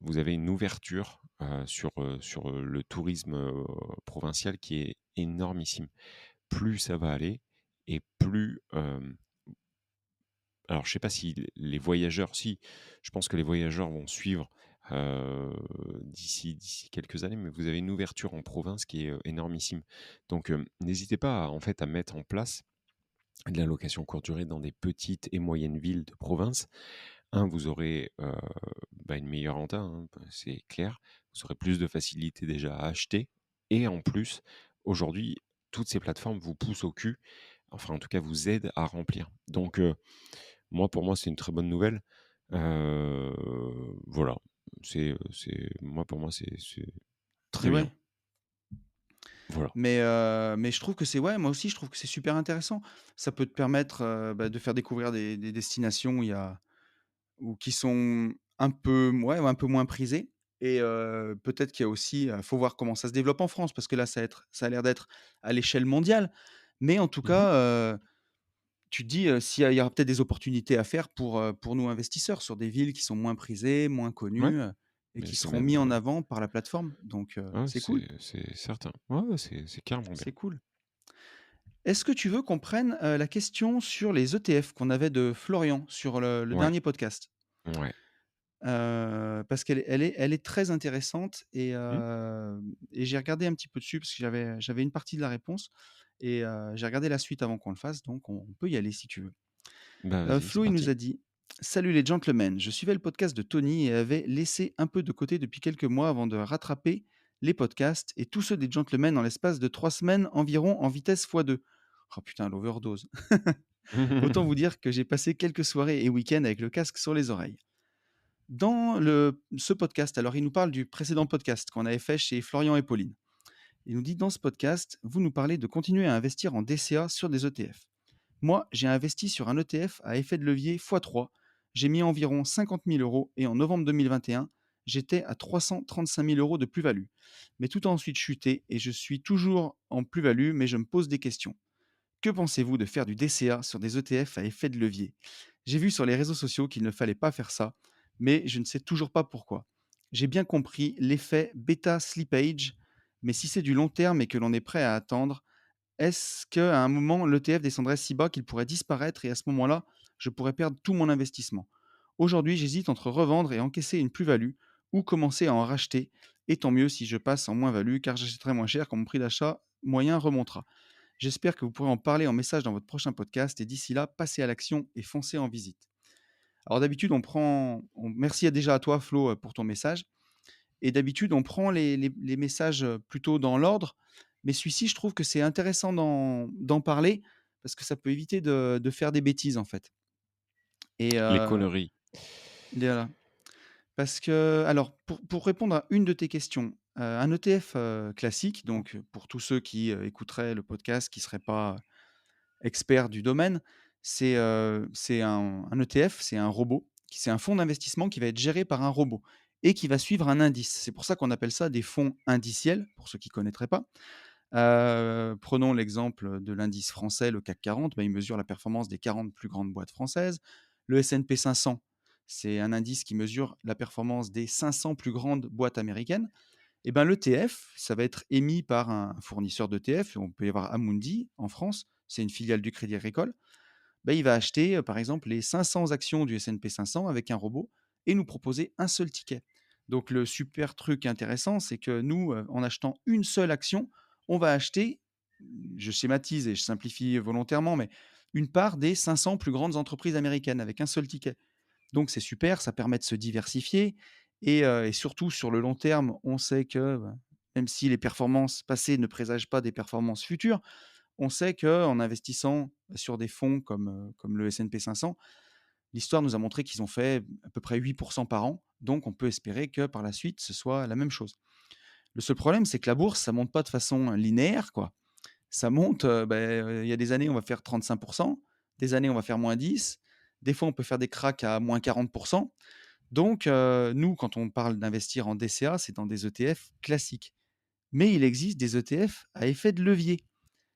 B: vous avez une ouverture, sur le tourisme, provincial qui est énormissime. Plus ça va aller et plus, alors je sais pas si les voyageurs si, je pense que les voyageurs vont suivre, heu, d'ici quelques années, mais vous avez une ouverture en province qui est, énormissime. Donc, n'hésitez pas à en fait à mettre en place de la location courte durée dans des petites et moyennes villes de province. Vous aurez, une meilleure renta, hein, c'est clair. Vous aurez plus de facilité déjà à acheter et en plus, aujourd'hui, toutes ces plateformes vous poussent au cul, enfin en tout cas vous aident à remplir. Donc, pour moi, c'est une très bonne nouvelle. Heu, voilà, pour moi, c'est
A: et
B: très bien.
A: ouais.
B: Voilà.
A: Mais je trouve que c'est ouais, moi aussi, je trouve que c'est super intéressant. Ça peut te permettre, de faire découvrir des destinations où il y a ou qui sont un peu ouais, un peu moins prisées et peut-être qu'il y a aussi, faut voir comment ça se développe en France parce que là, ça a l'air d'être à l'échelle mondiale. Mais en tout
B: Mmh.
A: cas, tu te dis, s'il y aura peut-être des opportunités à faire pour nous investisseurs sur des villes qui sont moins prisées, moins
B: Ouais,
A: connues, et
B: mais
A: qui
B: c'est
A: seront
B: même,
A: mis en avant par la plateforme. Donc
B: ouais,
A: c'est cool,
B: c'est certain. Ouais, ouais, c'est carrément bien.
A: c'est cool. Est-ce que tu veux qu'on prenne, la question sur les ETF qu'on avait de Florian sur le
B: Ouais,
A: dernier podcast?
B: ouais.
A: parce qu'elle est très intéressante
B: Mmh.
A: et j'ai regardé un petit peu dessus parce que j'avais une partie de la réponse et j'ai regardé la suite avant qu'on le fasse, donc on peut y aller si tu veux.
B: Bah, vas-y, c'est
A: Flo, il nous
B: parti.
A: a dit: «Salut les gentlemen, je suivais le podcast de Tony et avais laissé un peu de côté depuis quelques mois avant de rattraper les podcasts et tous ceux des gentlemen en l'espace de 3 semaines environ en vitesse fois 2. Oh putain, l'overdose. Autant vous dire que j'ai passé quelques soirées et week-ends avec le casque sur les oreilles. Ce podcast, alors il nous parle du précédent podcast qu'on avait fait chez Florian et Pauline. Il nous dit: «Dans ce podcast, vous nous parlez de continuer à investir en DCA sur des ETF. Moi, j'ai investi sur un ETF à effet de levier x3. J'ai mis environ 50 000 euros et en novembre 2021, j'étais à 335 000 euros de plus-value. Mais tout a ensuite chuté et je suis toujours en plus-value, mais je me pose des questions. Que pensez-vous de faire du DCA sur des ETF à effet de levier? J'ai vu sur les réseaux sociaux qu'il ne fallait pas faire ça, mais je ne sais toujours pas pourquoi. J'ai bien compris l'effet bêta slippage, mais si c'est du long terme et que l'on est prêt à attendre, est-ce qu'à un moment, l'ETF descendrait si bas qu'il pourrait disparaître et à ce moment-là, je pourrais perdre tout mon investissement? Aujourd'hui, j'hésite entre revendre et encaisser une plus-value ou commencer à en racheter. Et tant mieux si je passe en moins-value car j'achèterai moins cher quand mon prix d'achat moyen remontera. J'espère que vous pourrez en parler en message dans votre prochain podcast et d'ici là, passez à l'action et foncez en visite. Alors d'habitude, merci déjà à toi Flo pour ton message. Et d'habitude, on prend les messages plutôt dans l'ordre, mais celui-ci, je trouve que c'est intéressant d'en parler parce que ça peut éviter de faire des bêtises en fait. Et
B: Les conneries.
A: voilà. Parce que, alors, pour répondre à une de tes questions, un ETF classique, donc pour tous ceux qui écouteraient le podcast, qui ne seraient pas experts du domaine, c'est un ETF, c'est un robot, c'est un fonds d'investissement qui va être géré par un robot et qui va suivre un indice. C'est pour ça qu'on appelle ça des fonds indiciels, pour ceux qui ne connaîtraient pas. Prenons l'exemple de l'indice français, le CAC 40, bah, il mesure la performance des 40 plus grandes boîtes françaises. Le S&P 500, c'est un indice qui mesure la performance des 500 plus grandes boîtes américaines. Et ben, l'ETF, ça va être émis par un fournisseur d'ETF. On peut y avoir Amundi en France, c'est une filiale du Crédit Agricole. Ben, il va acheter, par exemple, les 500 actions du S&P 500 avec un robot et nous proposer un seul ticket. Donc, le super truc intéressant, c'est que nous, en achetant une seule action, on va acheter, je schématise et je simplifie volontairement, mais une part des 500 plus grandes entreprises américaines avec un seul ticket. Donc c'est super, ça permet de se diversifier et surtout sur le long terme, on sait que, bah, même si les performances passées ne présagent pas des performances futures, on sait qu'en investissant sur des fonds comme le S&P 500, l'histoire nous a montré qu'ils ont fait à peu près 8 par an, donc on peut espérer que par la suite, ce soit la même chose. Le seul problème, c'est que la bourse, ça monte pas de façon linéaire, quoi. Ça monte, il y a des années, on va faire 35, des années, on va faire -10, des fois, on peut faire des cracks à -40. Donc, nous, quand on parle d'investir en DCA, c'est dans des ETF classiques. Mais il existe des ETF à effet de levier.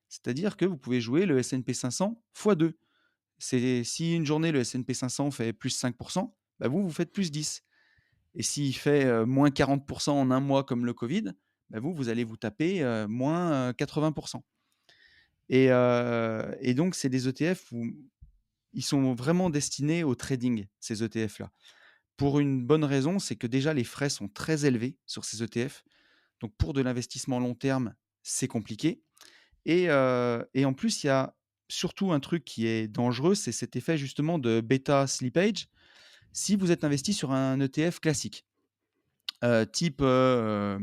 A: C'est-à-dire que vous pouvez jouer le S&P 500 fois 2. C'est si une journée, le S&P 500 fait plus 5, bah vous, vous faites plus 10. Et s'il fait moins 40 en un mois comme le Covid, bah vous, vous allez vous taper moins 80. Et donc, c'est des ETF où ils sont vraiment destinés au trading, ces ETF-là. Pour une bonne raison, c'est que déjà les frais sont très élevés sur ces ETF. Donc pour de l'investissement long terme, c'est compliqué et en plus, il y a surtout un truc qui est dangereux, c'est cet effet justement de bêta slippage. Si vous êtes investi sur un ETF classique, type, ouais,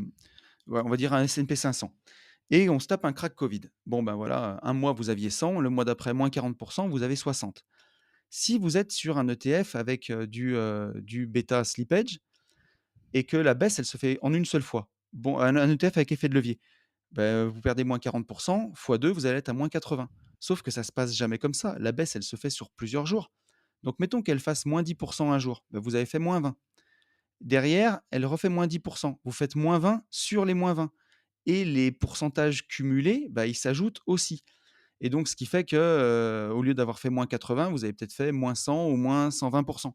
A: on va dire un S&P 500 et on se tape un crack Covid. Bon, ben, voilà, un mois vous aviez 100, le mois d'après moins 40, vous avez 60. Si vous êtes sur un ETF avec, du bêta slippage, et que la baisse, elle se fait en une seule fois. Bon, un ETF avec effet de levier, vous perdez moins 40 fois 2, vous allez être à moins 80. Sauf que ça se passe jamais comme ça. La baisse, elle se fait sur plusieurs jours. Donc mettons qu'elle fasse moins 10 un jour, vous avez fait moins 20. Derrière, elle refait moins 10. Vous faites moins 20 sur les moins 20 et les pourcentages cumulés, ils s'ajoutent aussi et donc ce qui fait que, au lieu d'avoir fait moins 80, vous avez peut-être fait moins 100 ou moins 120.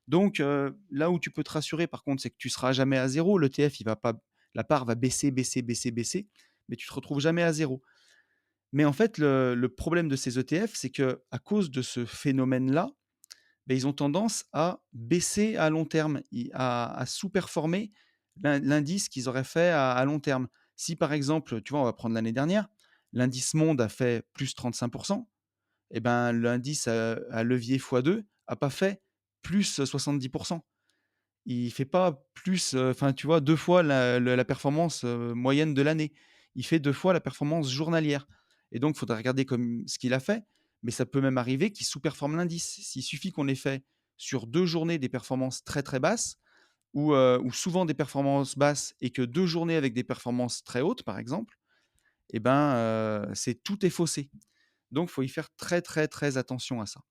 A: Donc, là où tu peux te rassurer par contre, c'est que tu seras jamais à zéro. L'ETF, il va pas la part va baisser, baisser, baisser, baisser, mais tu te retrouves jamais à zéro. Mais en fait, le problème de ces ETF, c'est que à cause de ce phénomène-là, beh, ils ont tendance à baisser à long terme, à sous-performer l'indice qu'ils auraient fait à long terme. Si par exemple, tu vois, on va prendre l'année dernière, l'indice monde a fait plus 35, et ben, l'indice à levier fois 2 a pas fait plus 70. Il fait pas plus, enfin, tu vois, 2 fois la performance, moyenne de l'année. Il fait 2 fois la performance journalière et donc il faudrait regarder comme ce qu'il a fait, mais ça peut même arriver qu'il sous-performe l'indice. S'il suffit qu'on ait fait sur 2 journées des performances très, très basses ou souvent des performances basses et que 2 journées avec des performances très hautes, par exemple, et ben, c'est tout est faussé. Donc il faut y faire très, très, très attention à ça.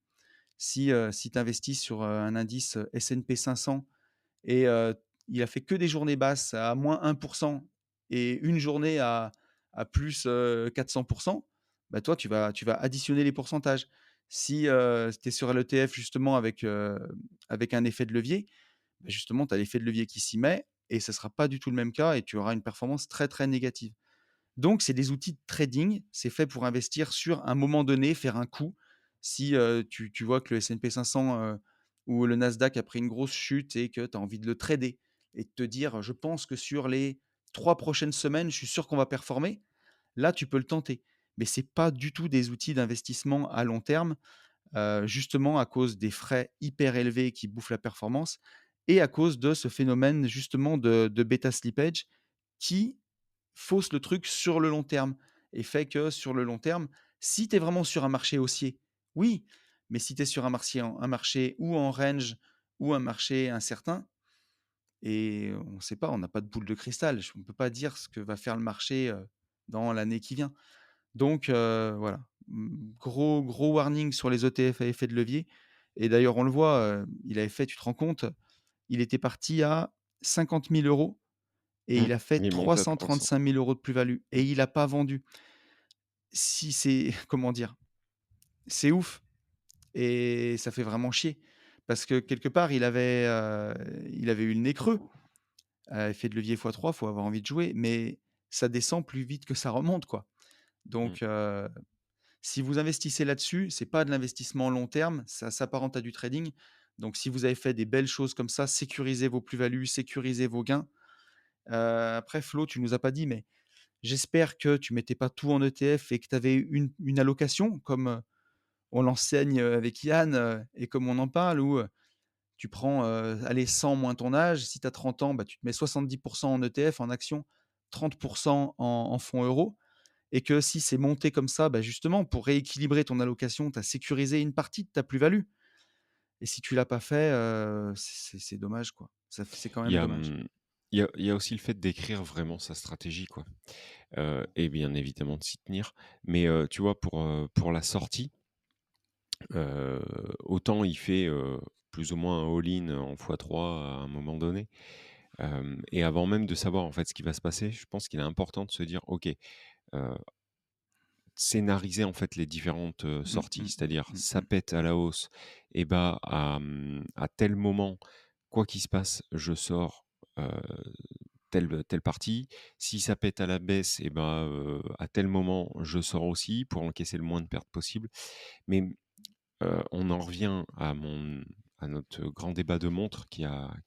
A: Si tu investis sur, un indice, S&P 500 et il a fait que des journées basses à moins 1 et une journée à plus, 400, bah, toi, tu vas additionner les pourcentages. Si, tu es sur l'ETF justement avec un effet de levier, bah, justement, tu as l'effet de levier qui s'y met et ce ne sera pas du tout le même cas et tu auras une performance très, très négative. Donc, c'est des outils de trading. C'est fait pour investir sur un moment donné, faire un coup. Si tu vois que le S&P 500 ou le Nasdaq a pris une grosse chute et que tu as envie de le trader et de te dire, je pense que sur les 3 prochaines semaines, je suis sûr qu'on va performer. Là, tu peux le tenter. Mais ce n'est pas du tout des outils d'investissement à long terme, justement à cause des frais hyper élevés qui bouffent la performance et à cause de ce phénomène justement de bêta slippage qui fausse le truc sur le long terme et fait que sur le long terme, si tu es vraiment sur un marché haussier, oui, mais si tu es sur un marché ou en range ou un marché incertain et on ne sait pas, on n'a pas de boule de cristal, on ne peut pas dire ce que va faire le marché, dans l'année qui vient. Donc voilà, gros, gros warning sur les ETF à effet de levier et d'ailleurs on le voit, il avait fait, tu te rends compte, il était parti à 50 000 € et
B: Mmh.
A: il a fait
B: Il est monté à 300.
A: 335 000 € de plus-value
B: Mmh.
A: et il a pas vendu. Si c'est comment dire? C'est ouf et ça fait vraiment chier parce que quelque part il avait eu le nez creux. Effet de levier fois 3, faut avoir envie de jouer, mais ça descend plus vite que ça remonte, quoi.
B: Mmh.
A: Donc si vous investissez là-dessus, c'est pas de l'investissement long terme, ça s'apparente à du trading. Donc si vous avez fait des belles choses comme ça, sécurisez vos plus-values, sécurisez vos gains. Après Flo, tu nous as pas dit, mais j'espère que tu mettais pas tout en ETF et que tu avais une allocation comme, on l'enseigne, avec Yann, et comme on en parle où, tu prends, allez 100 moins ton âge. Si tu as 30 ans, bah, tu te mets 70 en ETF, en actions, 30 en fonds euros et que si c'est monté comme ça, bah, justement pour rééquilibrer ton allocation, tu as sécurisé une partie de ta plus-value et si tu l'as pas fait, c'est dommage, quoi. C'est quand
B: Il
A: même
B: y a,
A: dommage.
B: il y a aussi le fait d'écrire vraiment sa stratégie, quoi, et bien évidemment de s'y tenir. Mais, tu vois, pour la sortie, heu, autant il fait, plus ou moins un all-in en x3 à un moment donné, et avant même de savoir, en fait, ce qui va se passer, je pense qu'il est important de se dire: «OK», scénariser, en fait, les différentes,
A: Mmh,
B: sorties.
A: mmh,
B: C'est-à-dire,
A: mmh,
B: ça
A: mmh.
B: pète à la hausse et bah, à tel moment, quoi qu'il se passe, je sors, heu, telle partie. Si ça pète à la baisse et ben, à tel moment, je sors aussi pour encaisser le moins de pertes possible. Mais, on en revient à notre grand débat de montres qui a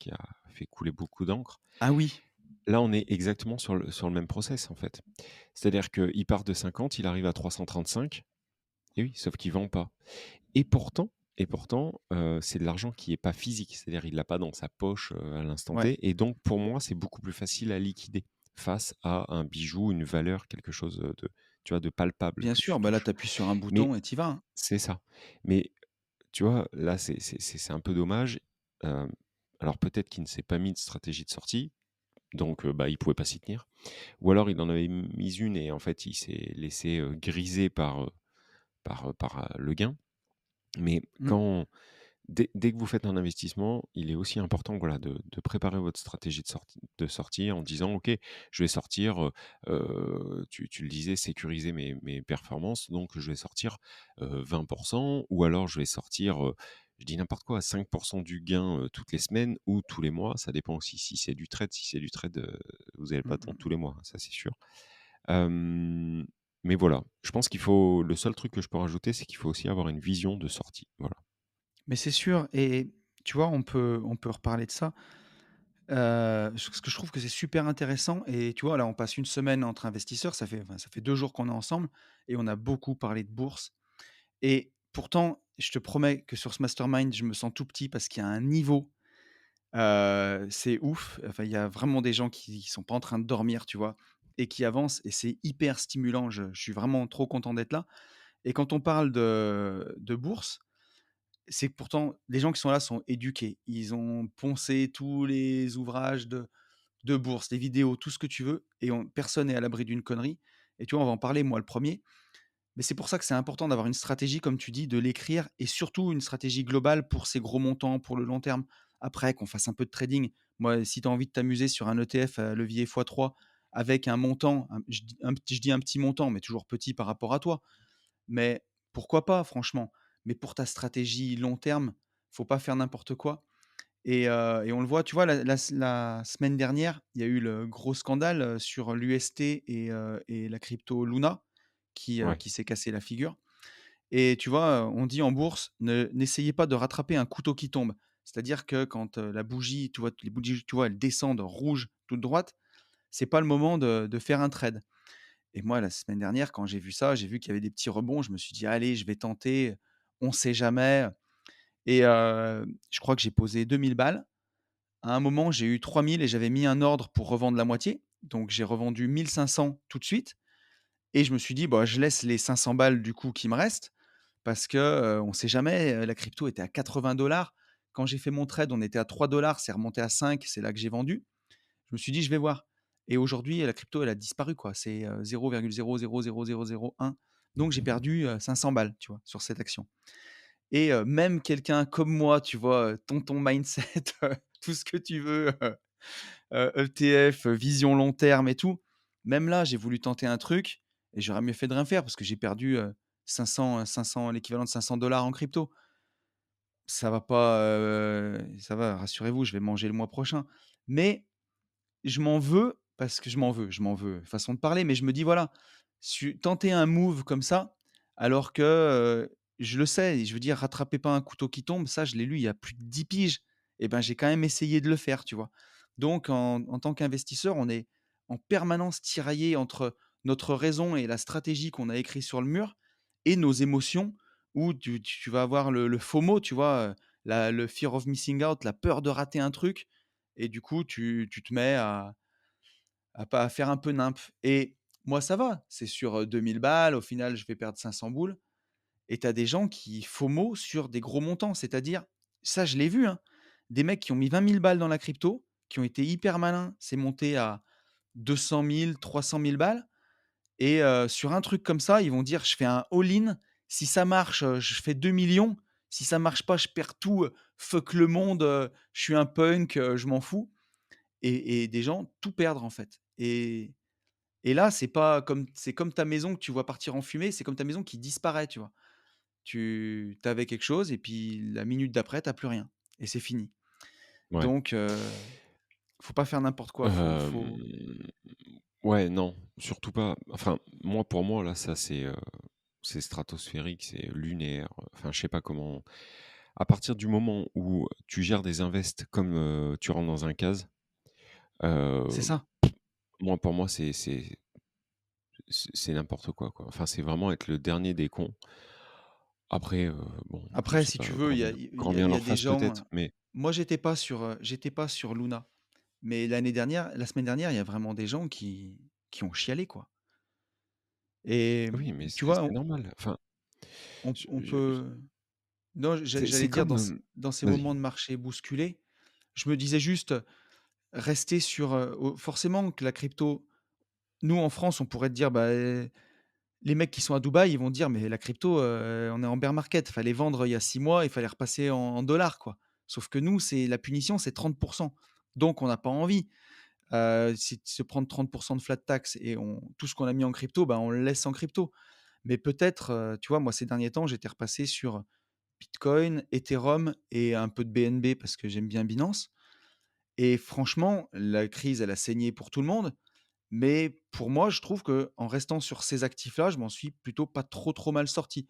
B: fait couler beaucoup d'encre.
A: Ah oui,
B: Là, on est exactement sur le même process, en fait. C'est-à-dire qu'il part de 50, il arrive à 335 et oui, sauf qu'il vend pas. Et pourtant, c'est de l'argent qui est pas physique, c'est-à-dire il l'a pas dans sa poche, à l'instant
A: ouais,
B: T et donc pour moi, c'est beaucoup plus facile à liquider face à un bijou, une valeur, quelque chose, de tu vois, de palpable
A: bien
B: que tu
A: sûr, bah, là,
B: touches.
A: tu appuies sur un
B: Mais
A: bouton et tu y vas, hein.
B: c'est ça. Mais tu vois, là, c'est un peu dommage, hem, alors peut-être qu'il ne s'est pas mis de stratégie de sortie, donc bah, il pouvait pas s'y tenir. Ou alors il en avait mis une et en fait, il s'est laissé, griser par le gain. Mais
A: Mmh.
B: quand dès que vous faites un investissement, il est aussi important, voilà, de préparer votre stratégie de sortie en disant: «OK, je vais sortir, tu le disais, sécuriser mes performances, donc je vais sortir, 20 ou alors je vais sortir, je dis n'importe quoi, 5 du gain, toutes les semaines ou tous les mois». Ça dépend aussi si c'est du trade. Si c'est du trade, vous allez
A: Mmh
B: pas attendre tous
A: mh.
B: les mois, hein, ça c'est sûr. Hem, mais voilà, je pense qu'il faut le seul truc que je peux rajouter, c'est qu'il faut aussi avoir une vision de sortie, voilà.
A: Mais c'est sûr et tu vois, on peut reparler de ça. Parce que je trouve que c'est super intéressant et tu vois, là, on passe une semaine entre investisseurs, ça fait 2 jours qu'on est ensemble et on a beaucoup parlé de bourse et pourtant, je te promets que sur ce mastermind, je me sens tout petit parce qu'il y a un niveau, c'est ouf. Enfin, il y a vraiment des gens qui sont pas en train de dormir, tu vois? Et qui avancent et c'est hyper stimulant. Je suis vraiment trop content d'être là et quand on parle de bourse, c'est que pourtant les gens qui sont là sont éduqués. Ils ont poncé tous les ouvrages de bourse, des vidéos, tout ce que tu veux et personne n'est à l'abri d'une connerie et tu vois, on va en parler, moi le premier. Mais c'est pour ça que c'est important d'avoir une stratégie, comme tu dis, de l'écrire et surtout une stratégie globale pour ces gros montants, pour le long terme. Après, qu'on fasse un peu de trading. Moi, si tu as envie de t'amuser sur un ETF à levier x3 avec un montant, je dis un petit montant, mais toujours petit par rapport à toi. Mais pourquoi pas, franchement. Mais pour ta stratégie long terme, faut pas faire n'importe quoi. Et on le voit, tu vois, la semaine dernière, il y a eu le gros scandale, sur l'UST et la crypto Luna
B: Ouais,
A: qui s'est cassé la figure et tu vois, on dit en bourse: N'essayez pas de rattraper un couteau qui tombe». C'est-à-dire que quand, la bougie, tu vois, les bougies, tu vois, elles descendent rouges toute droite, c'est pas le moment de faire un trade et moi, la semaine dernière, quand j'ai vu ça, j'ai vu qu'il y avait des petits rebonds, je me suis dit: «Allez, je vais tenter, on sait jamais» et je crois que j'ai posé 2 000 balles. À un moment, j'ai eu 3 000 et j'avais mis un ordre pour revendre la moitié. Donc j'ai revendu 1 500 tout de suite et je me suis dit: «Bah, je laisse les 500 balles du coup qui me restent» parce que, on ne sait jamais, la crypto était à 80 dollars. Quand j'ai fait mon trade, on était à 3 dollars, c'est remonté à 5, c'est là que j'ai vendu. Je me suis dit: «Je vais voir» et aujourd'hui, la crypto, elle a disparu quoi, c'est, 0,000001. Donc j'ai perdu, 500 balles, tu vois, sur cette action et même quelqu'un comme moi, tu vois, tonton mindset, tout ce que tu veux, ETF, vision long terme et tout. Même là, j'ai voulu tenter un truc et j'aurais mieux fait de rien faire parce que j'ai perdu, 500 l'équivalent de 500 dollars en crypto. Ça va pas, ça va, rassurez-vous, je vais manger le mois prochain. Mais je m'en veux parce que façon de parler, mais je me dis voilà, tenter un move comme ça, alors que, je le sais, je veux dire rattrapez pas un couteau qui tombe, ça je l'ai lu il y a plus de 10 piges et ben, j'ai quand même essayé de le faire, tu vois? Donc en tant qu'investisseur, on est en permanence tiraillé entre notre raison et la stratégie qu'on a écrit sur le mur et nos émotions où tu vas avoir le FOMO, tu vois? La le fear of missing out, la peur de rater un truc et du coup, tu te mets à faire un peu nimp et moi, ça va, c'est sur, 2 000 balles, au final, je vais perdre 500 boules et tu as des gens qui FOMO sur des gros montants. C'est-à-dire, ça, je l'ai vu, hein, des mecs qui ont mis 20 000 balles dans la crypto, qui ont été hyper malins, c'est monté à 200 000, 300 000 balles et sur un truc comme ça, ils vont dire: «Je fais un all-in, si ça marche, je fais 2 millions. Si ça marche pas, je perds tout, fuck le monde, je suis un punk, je m'en fous» et des gens tout perdre, en fait et là, c'est comme ta maison que tu vois partir en fumée, c'est comme ta maison qui disparaît, tu vois? Tu avais quelque chose et puis la minute d'après, tu as plus rien et c'est fini.
B: ouais.
A: Donc faut pas faire n'importe quoi, faut
B: Hem, ouais, non, surtout pas. Enfin, moi, pour moi, là, ça, c'est stratosphérique, c'est lunaire, enfin, je sais pas comment à partir du moment où tu gères des invests comme, tu rentres dans un case,
A: c'est
B: heu,
A: ça.
B: moi, pour moi, c'est n'importe quoi, quoi. Enfin, c'est vraiment être le dernier des cons. Après, bon, je
A: Après,
B: sais
A: si tu
B: pas,
A: veux,
B: grand bien
A: il y a
B: leur
A: des
B: fasse
A: gens,
B: peut-être, mais
A: moi, j'étais pas sur Luna, mais la semaine dernière, il y a vraiment des gens qui ont chialé, quoi et
B: oui, mais
A: tu
B: c'est
A: vois,
B: c'est normal. Enfin,
A: on
B: je
A: peut non,
B: c'est
A: j'allais dire
B: comme,
A: dans ces
B: vas-y.
A: moments de marché bousculés, je me disais juste, rester sur, au forcément que la crypto nous, en France, on pourrait te dire, bah, les mecs qui sont à Dubaï, ils vont dire: «Mais la crypto, on est en bear market, fallait vendre il y a 6 mois, il fallait repasser en dollars, quoi». Sauf que nous, c'est la punition, c'est 30. Donc on n'a pas envie, c'est de se prendre 30 de flat tax et on tout ce qu'on a mis en crypto, bah, on le laisse en crypto. Mais peut-être, tu vois, moi, ces derniers temps, j'étais repassé sur Bitcoin, Ethereum et un peu de BNB parce que j'aime bien Binance et franchement, la crise, elle a saigné pour tout le monde. Mais pour moi, je trouve que en restant sur ces actifs-là, je m'en suis plutôt pas trop, trop mal sorti.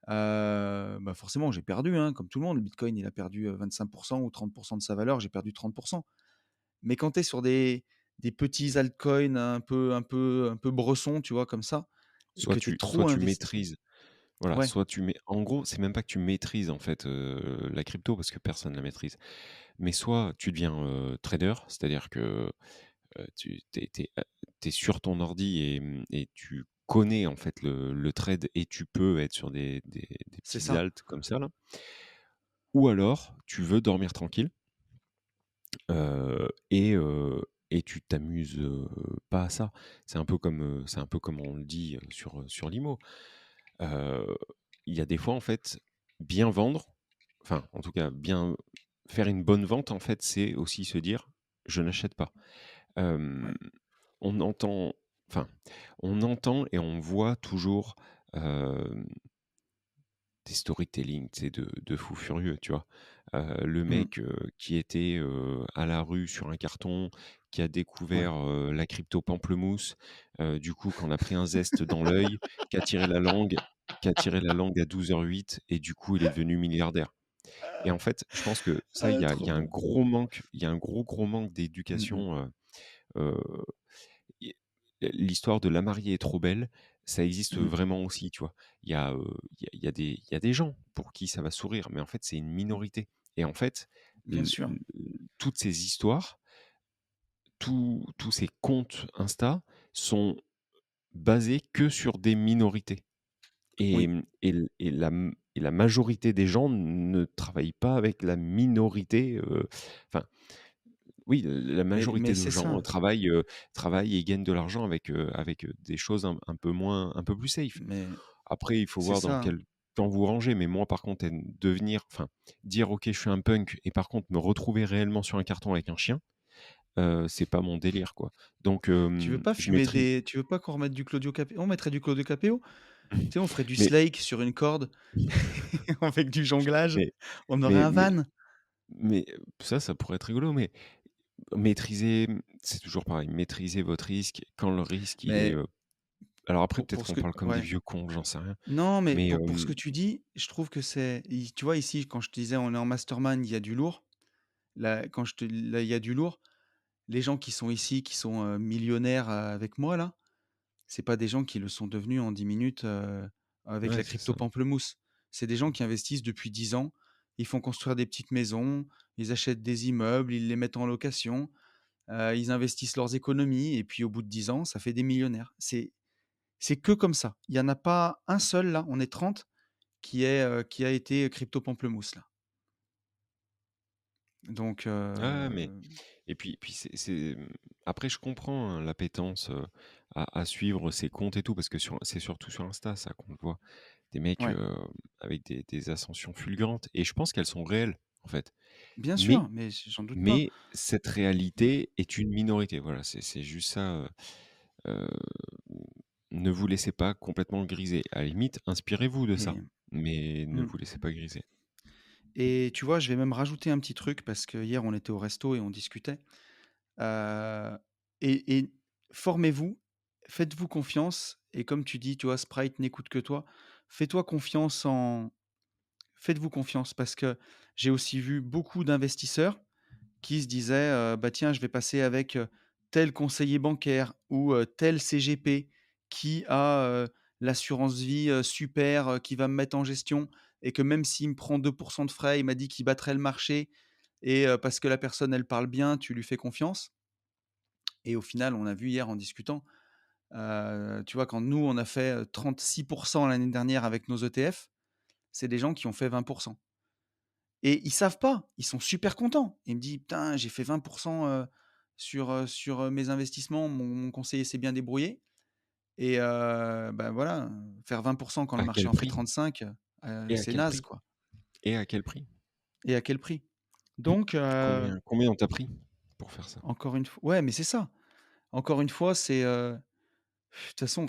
A: Bah, forcément j'ai perdu, hein, comme tout le monde. Le bitcoin, il a perdu, 25 ou 30 de sa valeur, j'ai perdu 30. Mais quand tu es sur des petits altcoins un peu bressons, tu vois, comme ça, et
B: Soit
A: que tu es
B: soit
A: trop
B: tu
A: investi,
B: maîtrises, voilà,
A: ouais,
B: soit tu mets en gros, c'est même pas que tu maîtrises en fait, la crypto parce que personne la maîtrise. Mais soit tu deviens, trader, c'est-à-dire que, tu es sur ton ordi et tu connais en fait le trade et tu peux être sur des
A: c'est
B: petites
A: ça.
B: altes comme ça là. Ou alors tu veux dormir tranquille, et tu t'amuses, pas à ça. C'est un peu comme on le dit, sur l'IMO. Heu, il y a des fois, en fait, bien vendre, enfin, en tout cas, bien faire une bonne vente, en fait, c'est aussi se dire: «Je n'achète pas». Hem,
A: Ouais.
B: on entend enfin, on entend et on voit toujours, hem des storytelling, tu sais, de fous furieux, tu vois? Le
A: Mmh.
B: mec, qui était, à la rue sur un carton, qui a
A: Ouais.
B: découvert, la crypto pamplemousse, du coup, qu'on a pris un zeste dans l'œil, qui a tiré la langue à 12h08 et du coup, il est devenu milliardaire. Et en fait, je pense que ça,
A: Ah,
B: il
A: trop
B: y a un
A: bien.
B: gros manque, il y a un gros manque
A: Mmh mh.
B: d'éducation, heu et l'histoire de «La mariée est trop belle», ça existe
A: Mmh.
B: vraiment aussi, tu vois? Il y a des gens pour qui ça va sourire, mais en fait, c'est une minorité et en fait,
A: Bien sûr.
B: toutes ces histoires, tous ces comptes Insta sont basés que sur des minorités et
A: Oui,
B: et la majorité des gens ne travaillent pas avec la minorité, enfin oui, la
A: mais
B: majorité de
A: c'est
B: gens
A: ça.
B: travaillent et gagnent de l'argent avec, des choses un peu plus safe.
A: Mais
B: Après, il faut
A: c'est
B: voir dans
A: ça.
B: quel camp vous rangez, mais moi, par contre, dire: «OK, je suis un punk» et par contre me retrouver réellement sur un carton avec un chien, c'est pas mon délire, quoi. Donc je maîtrise
A: Tu veux pas qu'on remette du Claudio Capéo? On mettrait du Claudio Capéo? Tu sais, on ferait du
B: mais
A: slake sur une corde avec du jonglage.
B: mais
A: On aurait
B: mais
A: un
B: mais
A: van.
B: mais ça pourrait être rigolo, mais maîtriser, c'est toujours pareil, maîtriser votre risque quand le risque, il est,
A: Mais
B: alors après, peut-être
A: pour ce
B: qu'on
A: que
B: parle comme des
A: ouais.
B: vieux cons, j'en sais rien.
A: Non, mais
B: Mais,
A: pour ce que tu dis, je trouve que tu vois, ici, quand je te disais, on est en mastermind, il y a du lourd. Là, il y a du lourd. Les gens qui sont ici, qui sont, millionnaires, avec moi là, c'est pas des gens qui le sont devenus en 10 minutes, avec
B: ouais,
A: la
B: c'est
A: crypto
B: ça.
A: pamplemousse. C'est des gens qui investissent depuis 10 ans. Ils font construire des petites maisons, ils achètent des immeubles, ils les mettent en location, ils investissent leurs économies et puis au bout de 10 ans, ça fait des millionnaires. C'est que comme ça. Il y en a pas un seul là, on est 30 qui a été crypto pamplemousse là. Donc
B: Ouais, mais et puis après je comprends, hein, l'appétence, à suivre ces comptes et tout parce que c'est surtout sur Insta ça qu'on le voit. Des mecs,
A: ouais,
B: avec des ascensions fulgurantes et je pense qu'elles sont réelles, en fait.
A: bien
B: Mais
A: sûr, mais j'en doute pas.
B: mais cette réalité est une minorité, voilà, c'est juste ça, heu, ne vous laissez pas complètement griser. À la limite, inspirez-vous de ça,
A: Et
B: mais ne
A: mmh.
B: vous laissez pas griser.
A: Et tu vois, je vais même rajouter un petit truc parce que hier on était au resto et on discutait, heu et formez-vous, faites-vous confiance et comme tu dis, tu vois, Sprite n'écoute que toi. Fais-toi confiance en Faites-vous confiance parce que j'ai aussi vu beaucoup d'investisseurs qui se disaient, «Bah, tiens, je vais passer avec, tel conseiller bancaire ou, tel CGP qui a, l'assurance vie, super, qui va me mettre en gestion et que même s'il me prend 2 de frais, il m'a dit qu'il battrait le marché et parce que la personne, elle parle bien, tu lui fais confiance» et au final, on a vu hier en discutant, tu vois, quand nous, on a fait, 36 l'année dernière avec nos ETF, c'est des gens qui ont fait 20. Et ils savent pas, ils sont super contents. Il me dit: «Putain, j'ai fait 20 sur mes investissements, mon conseiller s'est bien débrouillé» et bah, voilà, faire 20 quand le
B: À
A: marché
B: quel
A: en fait
B: prix?
A: 35,
B: Et à
A: c'est
B: quel
A: naze,
B: prix?
A: quoi
B: Et à quel prix?
A: et à quel prix? Donc
B: Combien on t'a pris pour faire ça?
A: encore une fois ouais, mais c'est ça. Encore une fois, de toute façon,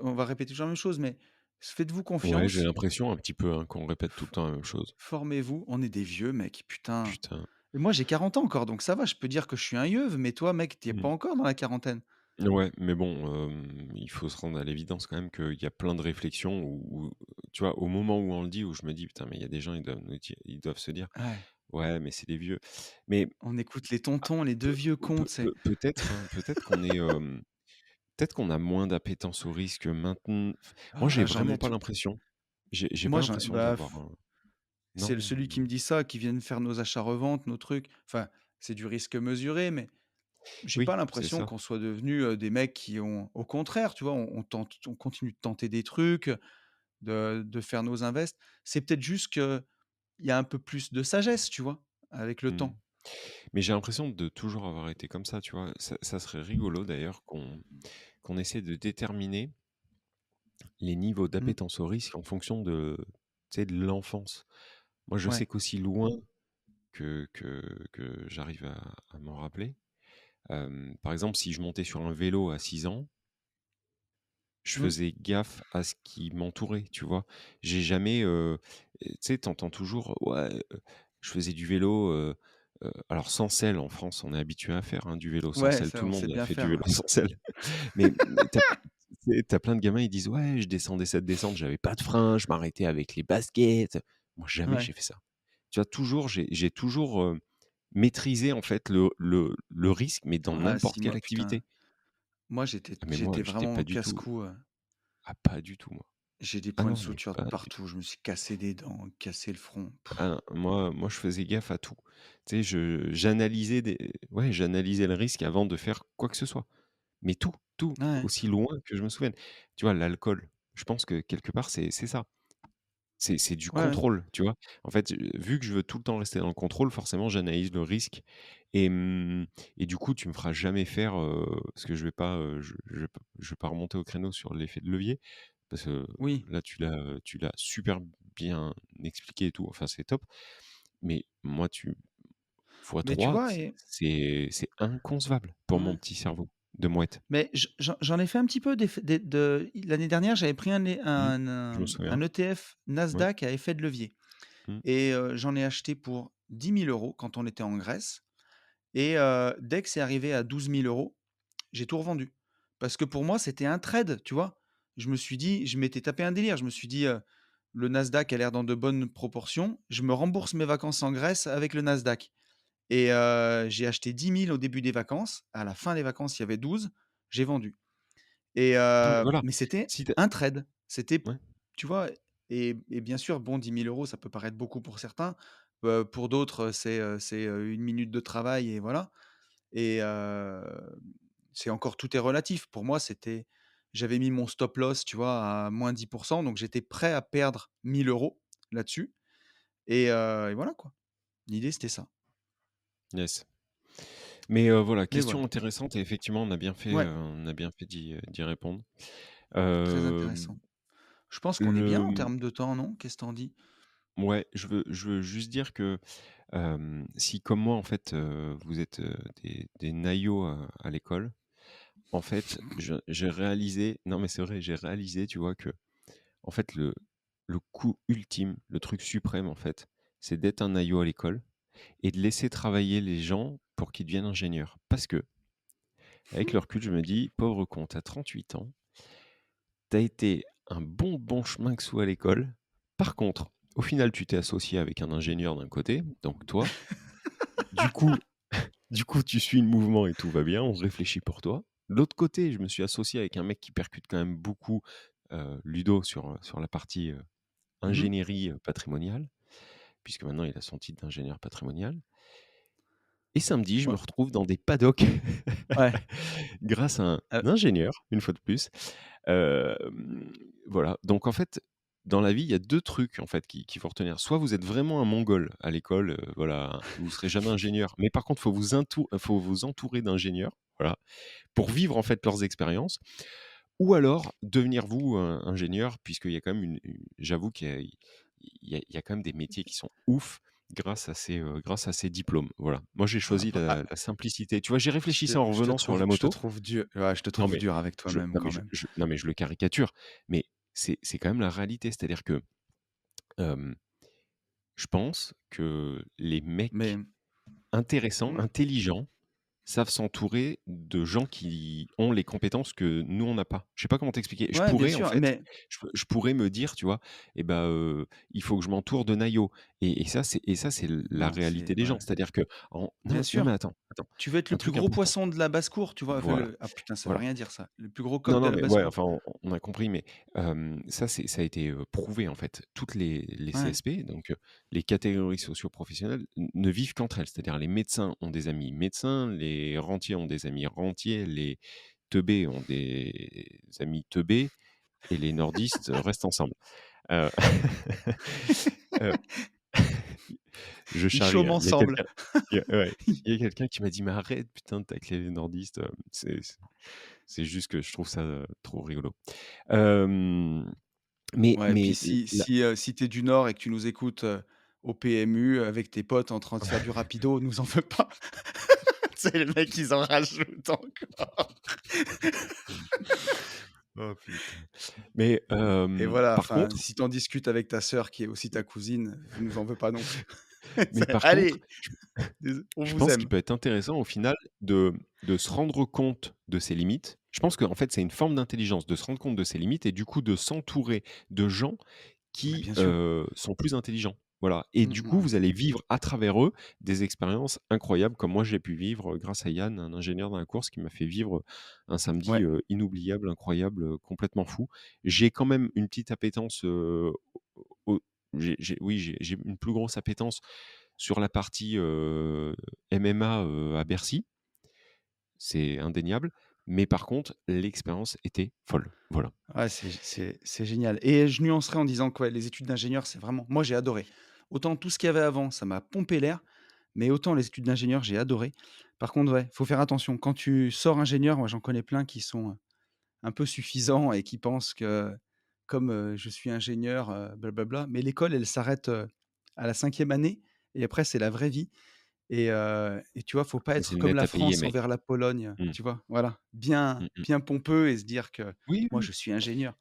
A: on va répéter toujours la même chose, mais faites-vous
B: Ouais, j'ai
A: confiance,
B: l'impression un petit peu, hein, qu'on répète tout
A: f
B: le temps la même chose.
A: formez-vous. On est des vieux, mec, putain.
B: Putain.
A: Et moi, j'ai 40 ans encore, donc ça va, je peux dire que je suis un yeuve, mais toi, mec, tu es
B: Mmh.
A: pas encore dans la quarantaine.
B: Ouais, mais bon, il faut se rendre à l'évidence quand même qu'il y a plein de réflexions où, tu vois, au moment où on le dit, où je me dis: «Putain, mais il y a des gens, ils doivent se dire:
A: Ouais,
B: "Ouais, mais c'est des vieux"». Mais
A: on écoute les tontons, les 2
B: Peu
A: vieux cons, tu sais?
B: peut-être, hein, peut-être qu'on a moins d'appétence au risque maintenant. Moi, j'ai
A: Ah, j'en ai
B: vraiment pas
A: tout
B: l'impression. J'ai pas
A: moi, j'en
B: l'impression
A: bah,
B: d'avoir un
A: c'est
B: non,
A: celui qui me dit ça, qui viennent faire nos achats-reventes, nos trucs. Enfin, c'est du risque mesuré, mais j'ai
B: oui,
A: pas
B: c'est
A: l'impression
B: ça.
A: qu'on soit devenus, des mecs qui ont au contraire, tu vois, on continue de tenter des trucs, de faire nos invests. C'est peut-être juste qu'il y a un peu plus de sagesse, tu vois? Avec le
B: Mmh.
A: temps.
B: Mais j'ai l'impression de toujours avoir été comme ça, tu vois? Ça serait rigolo d'ailleurs qu'on essaie de déterminer les niveaux
A: Mmh.
B: d'appétence au risque en fonction de, tu sais, de l'enfance. Moi, je sais
A: Ouais.
B: qu'aussi loin que j'arrive à m'en rappeler, par exemple, si je montais sur un vélo à 6 ans, je
A: Mmh.
B: faisais gaffe à ce qui m'entourait, tu vois? J'ai jamais, tu sais, tu entends toujours: «Ouais, je faisais du vélo», alors sans selle en France, on est habitué à faire, hein, du vélo sans
A: Ouais,
B: selle.
A: ça,
B: Tout
A: on
B: le
A: sait
B: monde a
A: bien
B: fait du
A: faire,
B: vélo
A: ouais.
B: sans selle. Mais tu sais, plein de gamins, ils disent: «Ouais, je descendais cette descente, j'avais pas de frein, je m'arrêtais avec les baskets». Moi, jamais
A: Ouais.
B: j'ai fait ça. Tu vois? Toujours, j'ai toujours, maîtrisé en fait le risque, mais dans
A: Ah
B: n'importe
A: si,
B: quelle
A: moi, putain,
B: activité.
A: moi, j'étais
B: Ah mais moi,
A: j'étais
B: j'étais
A: vraiment
B: pas du tout
A: casse-cou,
B: pas du tout moi.
A: j'ai des
B: Ah
A: points de
B: non, mais
A: suture de
B: pas du tout.
A: partout. Je me suis cassé des dents, cassé le front.
B: Ah, moi, je faisais gaffe à tout. Tu sais, j'analysais le risque avant de faire quoi que ce soit. Mais tout,
A: Ouais,
B: aussi loin que je me souvienne. Tu vois, l'alcool, je pense que quelque part, c'est ça. C'est du
A: ouais, ouais.
B: contrôle, tu vois? En fait, vu que je veux tout le temps rester dans le contrôle, forcément, j'analyse le risque et et du coup, tu me feras jamais faire, parce que je vais pas, je vais pas remonter au créneau sur l'effet de levier, parce que
A: Oui,
B: là, tu l'as super bien expliqué et tout, enfin, c'est top. Mais moi, fois
A: mais tu
B: 3,
A: vois et
B: c'est inconcevable pour mon
A: ouais.
B: petit cerveau de mouette.
A: Mais j'en ai fait un petit peu des de l'année dernière, j'avais pris
B: Mmh. Je me souviens.
A: un ETF
B: Ouais.
A: Nasdaq à effet de levier
B: Mmh.
A: et j'en ai acheté pour 10 000 € quand on était en Grèce et dès que c'est arrivé à 12 000 €, j'ai tout revendu. Parce que pour moi, c'était un trade, tu vois? Je me suis dit je m'étais tapé un délire. Je me suis dit, «Le Nasdaq a l'air dans de bonnes proportions. Je me rembourse mes vacances en Grèce avec le Nasdaq» et j'ai acheté 10 000 au début des vacances. À la fin des vacances, il y avait 12, j'ai vendu et
B: Non, mais voilà,
A: mais c'était
B: si tu
A: un trade. C'était
B: ouais.
A: tu vois? Et bien sûr, bon 10 000 € ça peut paraître beaucoup pour certains, pour d'autres, c'est, 1 minute de travail et voilà et c'est encore tout est relatif. Pour moi, j'avais mis mon stop loss, tu vois, à -10, donc j'étais prêt à perdre 1 000 € là-dessus et voilà quoi. L'idée, c'était ça.
B: Yes. Mais voilà,
A: Mais
B: question
A: voilà.
B: intéressante et effectivement,
A: Ouais,
B: on a bien fait d'y répondre.
A: très
B: Hem,
A: intéressant. Je pense qu'on est bien
B: le
A: en termes de temps, non? Qu'est-ce que tu dis?
B: ouais, je veux juste dire que, si comme moi, en fait, vous êtes, des naïos à l'école, en fait, j'ai réalisé non, mais c'est vrai, j'ai réalisé, tu vois, que en fait, le coup ultime, le truc suprême, en fait, c'est d'être un naïot à l'école et de laisser travailler les gens pour qu'ils deviennent ingénieurs. Parce que avec le recul, je me dis: «Pauvre con, tu as 38 ans, tu as été un bon chemin que soit à l'école. Par contre, au final, tu t'es associé avec un ingénieur d'un côté, donc toi. Du coup tu suis le mouvement et tout va bien, on réfléchit pour toi. De l'autre côté, je me suis associé avec un mec qui percute quand même beaucoup, Ludo sur la partie,
A: Mmh.
B: ingénierie, patrimoniale, puisque maintenant il a son titre d'ingénieur patrimonial et samedi, je me
A: Ouais,
B: retrouve dans des paddocks
A: ouais,
B: grâce à un
A: heu,
B: ingénieur, une fois de plus. Voilà, donc en fait, dans la vie, il y a 2 trucs en fait qu'il faut retenir. Soit vous êtes vraiment un mongol à l'école, voilà, vous serez jamais ingénieur, mais par contre, faut vous entourer d'ingénieurs, voilà, pour vivre en fait leurs expériences. Ou alors devenir vous ingénieur puisqu'il y a quand même j'avoue qu'il y a il y a quand même des métiers qui sont ouf grâce à ces diplômes. Voilà. Moi, j'ai choisi
A: après
B: la simplicité. Tu vois, j'ai réfléchi ça en
A: je te
B: revenant sur la
A: je te
B: moto.
A: trouve dur ouais, je te
B: Non
A: trouve
B: mais
A: dur avec toi-même quand même.
B: non mais je le caricature, mais c'est quand même la réalité. C'est-à-dire que, hem, je pense que les
A: Mais
B: mecs intéressants,
A: mmh,
B: intelligents, savent s'entourer de gens qui ont les compétences que nous, on n'a pas. Je sais pas comment t'expliquer. Je
A: Ouais, bien
B: pourrais, en
A: sûr,
B: fait,
A: mais
B: je pourrais me dire, tu vois? Et ben, il faut que je m'entoure de Nayo et ça, c'est la
A: non,
B: réalité
A: c'est
B: des
A: ouais,
B: gens. C'est-à-dire que en
A: bien
B: non, mais
A: sûr.
B: attends,
A: Tu veux être
B: un
A: le plus
B: truc
A: gros
B: important.
A: poisson de la basse-cour, tu vois? Enfin
B: Voilà,
A: le ah putain, ça veut
B: voilà.
A: rien dire ça. Le plus gros coq
B: Non,
A: de
B: non,
A: la
B: mais ouais,
A: basse-cour.
B: enfin, on a compris, mais ça, ça a été, prouvé, en fait. Toutes les
A: Ouais.
B: CSP, donc les catégories socio-professionnelles, n ne vivent qu'entre elles. C'est-à-dire les médecins ont des amis médecins, les rentiers ont des amis rentiers, les teubés ont des amis teubés et les nordistes restent ensemble. Heu, heu, je
A: Ils
B: charrie,
A: chôment
B: hein. Il y a
A: ensemble.
B: quelqu'un ouais, il y a quelqu'un qui m'a dit: «Mais arrête putain avec les nordistes, c'est juste que je trouve ça, trop rigolo». Hem
A: Ouais, et puis
B: mais
A: si tu es du Nord et que tu nous écoutes, au PMU avec tes potes en train de faire du rapido, nous en veux pas. Tu sais, les mecs, ils en rajoutent encore.
B: Oh putain. Mais
A: Et voilà,
B: par
A: enfin,
B: contre
A: si tu en discutes avec ta sœur qui est aussi ta cousine, nous en veux pas non plus.
B: mais
A: C'est
B: par contre,
A: allez, on
B: je
A: vous
B: pense qu'il
A: aime.
B: peut être intéressant au final de se rendre compte de ses limites. Je pense qu'en fait, c'est une forme d'intelligence de se rendre compte de ses limites et du coup de s'entourer de gens
A: Bah,
B: qui,
A: bien sûr.
B: sont plus intelligents. Voilà et
A: Mmh,
B: du
A: mmh
B: coup,
A: mh.
B: vous allez vivre à travers eux des expériences incroyables comme moi j'ai pu vivre, grâce à Yann, un ingénieur dans la course qui m'a fait vivre un samedi,
A: Ouais.
B: inoubliable, incroyable, complètement fou. J'ai quand même une petite appétence, au j'ai une plus grosse appétence sur la partie, MMA, à Bercy, c'est indéniable, mais par contre l'expérience était folle. Voilà.
A: Ouais, c'est génial, et je nuancerais en disant que, ouais, les études d'ingénieur, c'est vraiment moi, j'ai adoré. Autant tout ce qu'il y avait avant, ça m'a pompé l'air, mais autant les études d'ingénieur, j'ai adoré. Par contre, ouais, faut faire attention. Quand tu sors ingénieur, moi, j'en connais plein qui sont, un peu suffisants et qui pensent que comme, je suis ingénieur, blablabla, mais l'école, elle s'arrête, à la 5e année et après c'est la vraie vie, et tu vois, faut pas
B: Bah, c'est
A: être
B: le
A: comme
B: net
A: la
B: à payer
A: France
B: mec.
A: envers la Pologne,
B: Mmh.
A: tu vois? Voilà, bien
B: Mmh mh.
A: bien pompeux et se dire que:
B: Oui,
A: «Moi,
B: oui.
A: je suis ingénieur».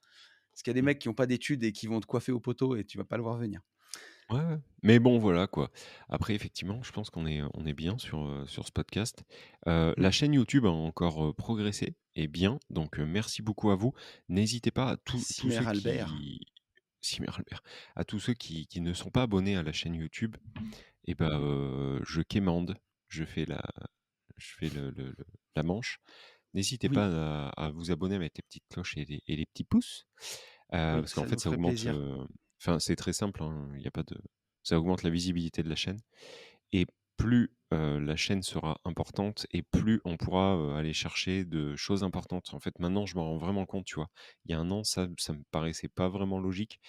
A: Parce qu'il y a des
B: Mmh.
A: mecs qui ont pas d'études et qui vont te coiffer au poteau et tu vas pas le voir venir.
B: Ouais, ouais. Mais bon, voilà, quoi. Après, effectivement, je pense qu'on est bien sur ce podcast.
A: Mmh.
B: La chaîne YouTube a encore, progressé et bien, donc merci beaucoup à vous. N'hésitez pas à tous
A: Simer
B: ceux
A: Albert.
B: qui Simer Albert, à tous ceux qui ne sont pas abonnés à la chaîne YouTube et ben, je quémande, je fais la je fais la manche. N'hésitez
A: Oui,
B: pas à vous abonner, à mettre les petites cloches et les petits pouces,
A: oui,
B: parce qu'en
A: ça
B: fait,
A: nous
B: ça
A: ferait
B: augmente,
A: plaisir.
B: enfin, c'est très simple, hein, il y a pas de ça augmente la visibilité de la chaîne et plus, la chaîne sera importante et plus on pourra, aller chercher de choses importantes. En fait, maintenant, je m'en rends vraiment compte, tu vois? Il y a un an, ça me paraissait pas vraiment logique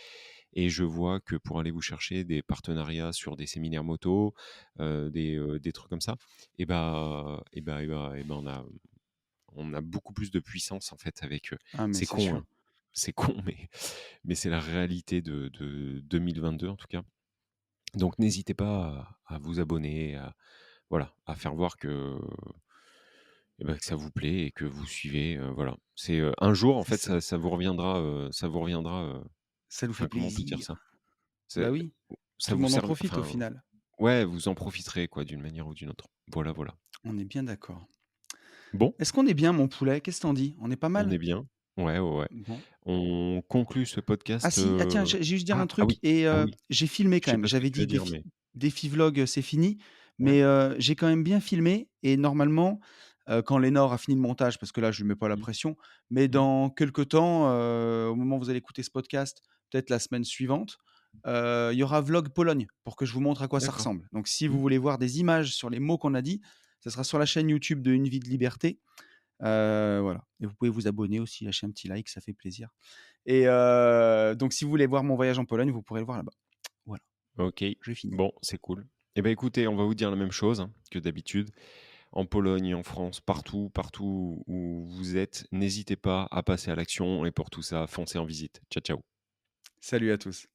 B: et je vois que pour aller vous chercher des partenariats sur des séminaires moto, des trucs comme ça on a beaucoup plus de puissance, en fait, avec,
A: Ah mais
B: c'est
A: c'est
B: con,
A: sûr.
B: hein, c'est con, mais c'est la réalité de 2022, en tout cas. Donc n'hésitez pas à vous abonner, à voilà, à faire voir que ça vous plaît et que vous suivez, voilà. C'est, un jour, en
A: C'est
B: fait,
A: ça.
B: ça vous reviendra,
A: Ça nous fait
B: enfin, comment on peut dire
A: plaisir.
B: ça?
A: Bah
B: C'est
A: oui,
B: ça
A: tout le
B: vous
A: monde en
B: serve
A: profite au
B: enfin,
A: final.
B: ouais, vous en profiterez, quoi, d'une manière ou d'une autre. Voilà, voilà.
A: On est bien d'accord.
B: Bon,
A: Est-ce qu'on est bien, mon poulet? Qu'est-ce que tu dis? On est pas
B: on
A: mal?
B: est bien. Ouais, ouais, ouais.
A: Bon.
B: On conclut ce
A: Ah
B: podcast,
A: si, ah tiens, j'ai juste dire un
B: ah
A: truc,
B: oui,
A: et
B: ah oui,
A: j'ai filmé
B: je
A: quand
B: sais
A: même.
B: pas ce que
A: J'avais
B: tu vas
A: dit
B: dire, mais
A: défi vlog, c'est fini,
B: ouais.
A: mais j'ai quand même bien filmé et normalement, quand Lénore a fini le montage, parce que là, je lui mets pas la
B: Mmh,
A: pression, mais
B: mmh.
A: dans quelque temps, au moment où vous allez écouter ce podcast, peut-être la semaine suivante, il y aura vlog Pologne pour que je vous montre à quoi ça
B: D'accord.
A: ressemble. Donc si vous
B: Mmh.
A: voulez voir des images sur les mots qu'on a dit, ça sera sur la chaîne YouTube de Une vie de liberté, voilà, et vous pouvez vous abonner aussi, lâcher un petit like, ça fait plaisir. Et donc si vous voulez voir mon voyage en Pologne, vous pourrez le voir là-bas. Voilà,
B: OK.
A: j'ai fini.
B: Bon, c'est cool. Eh ben, écoutez, on va vous dire la même chose, hein, que d'habitude. En Pologne, en France, partout où vous êtes, n'hésitez pas à passer à l'action et pour tout ça, foncez en visite. Ciao, ciao.
A: Salut à tous.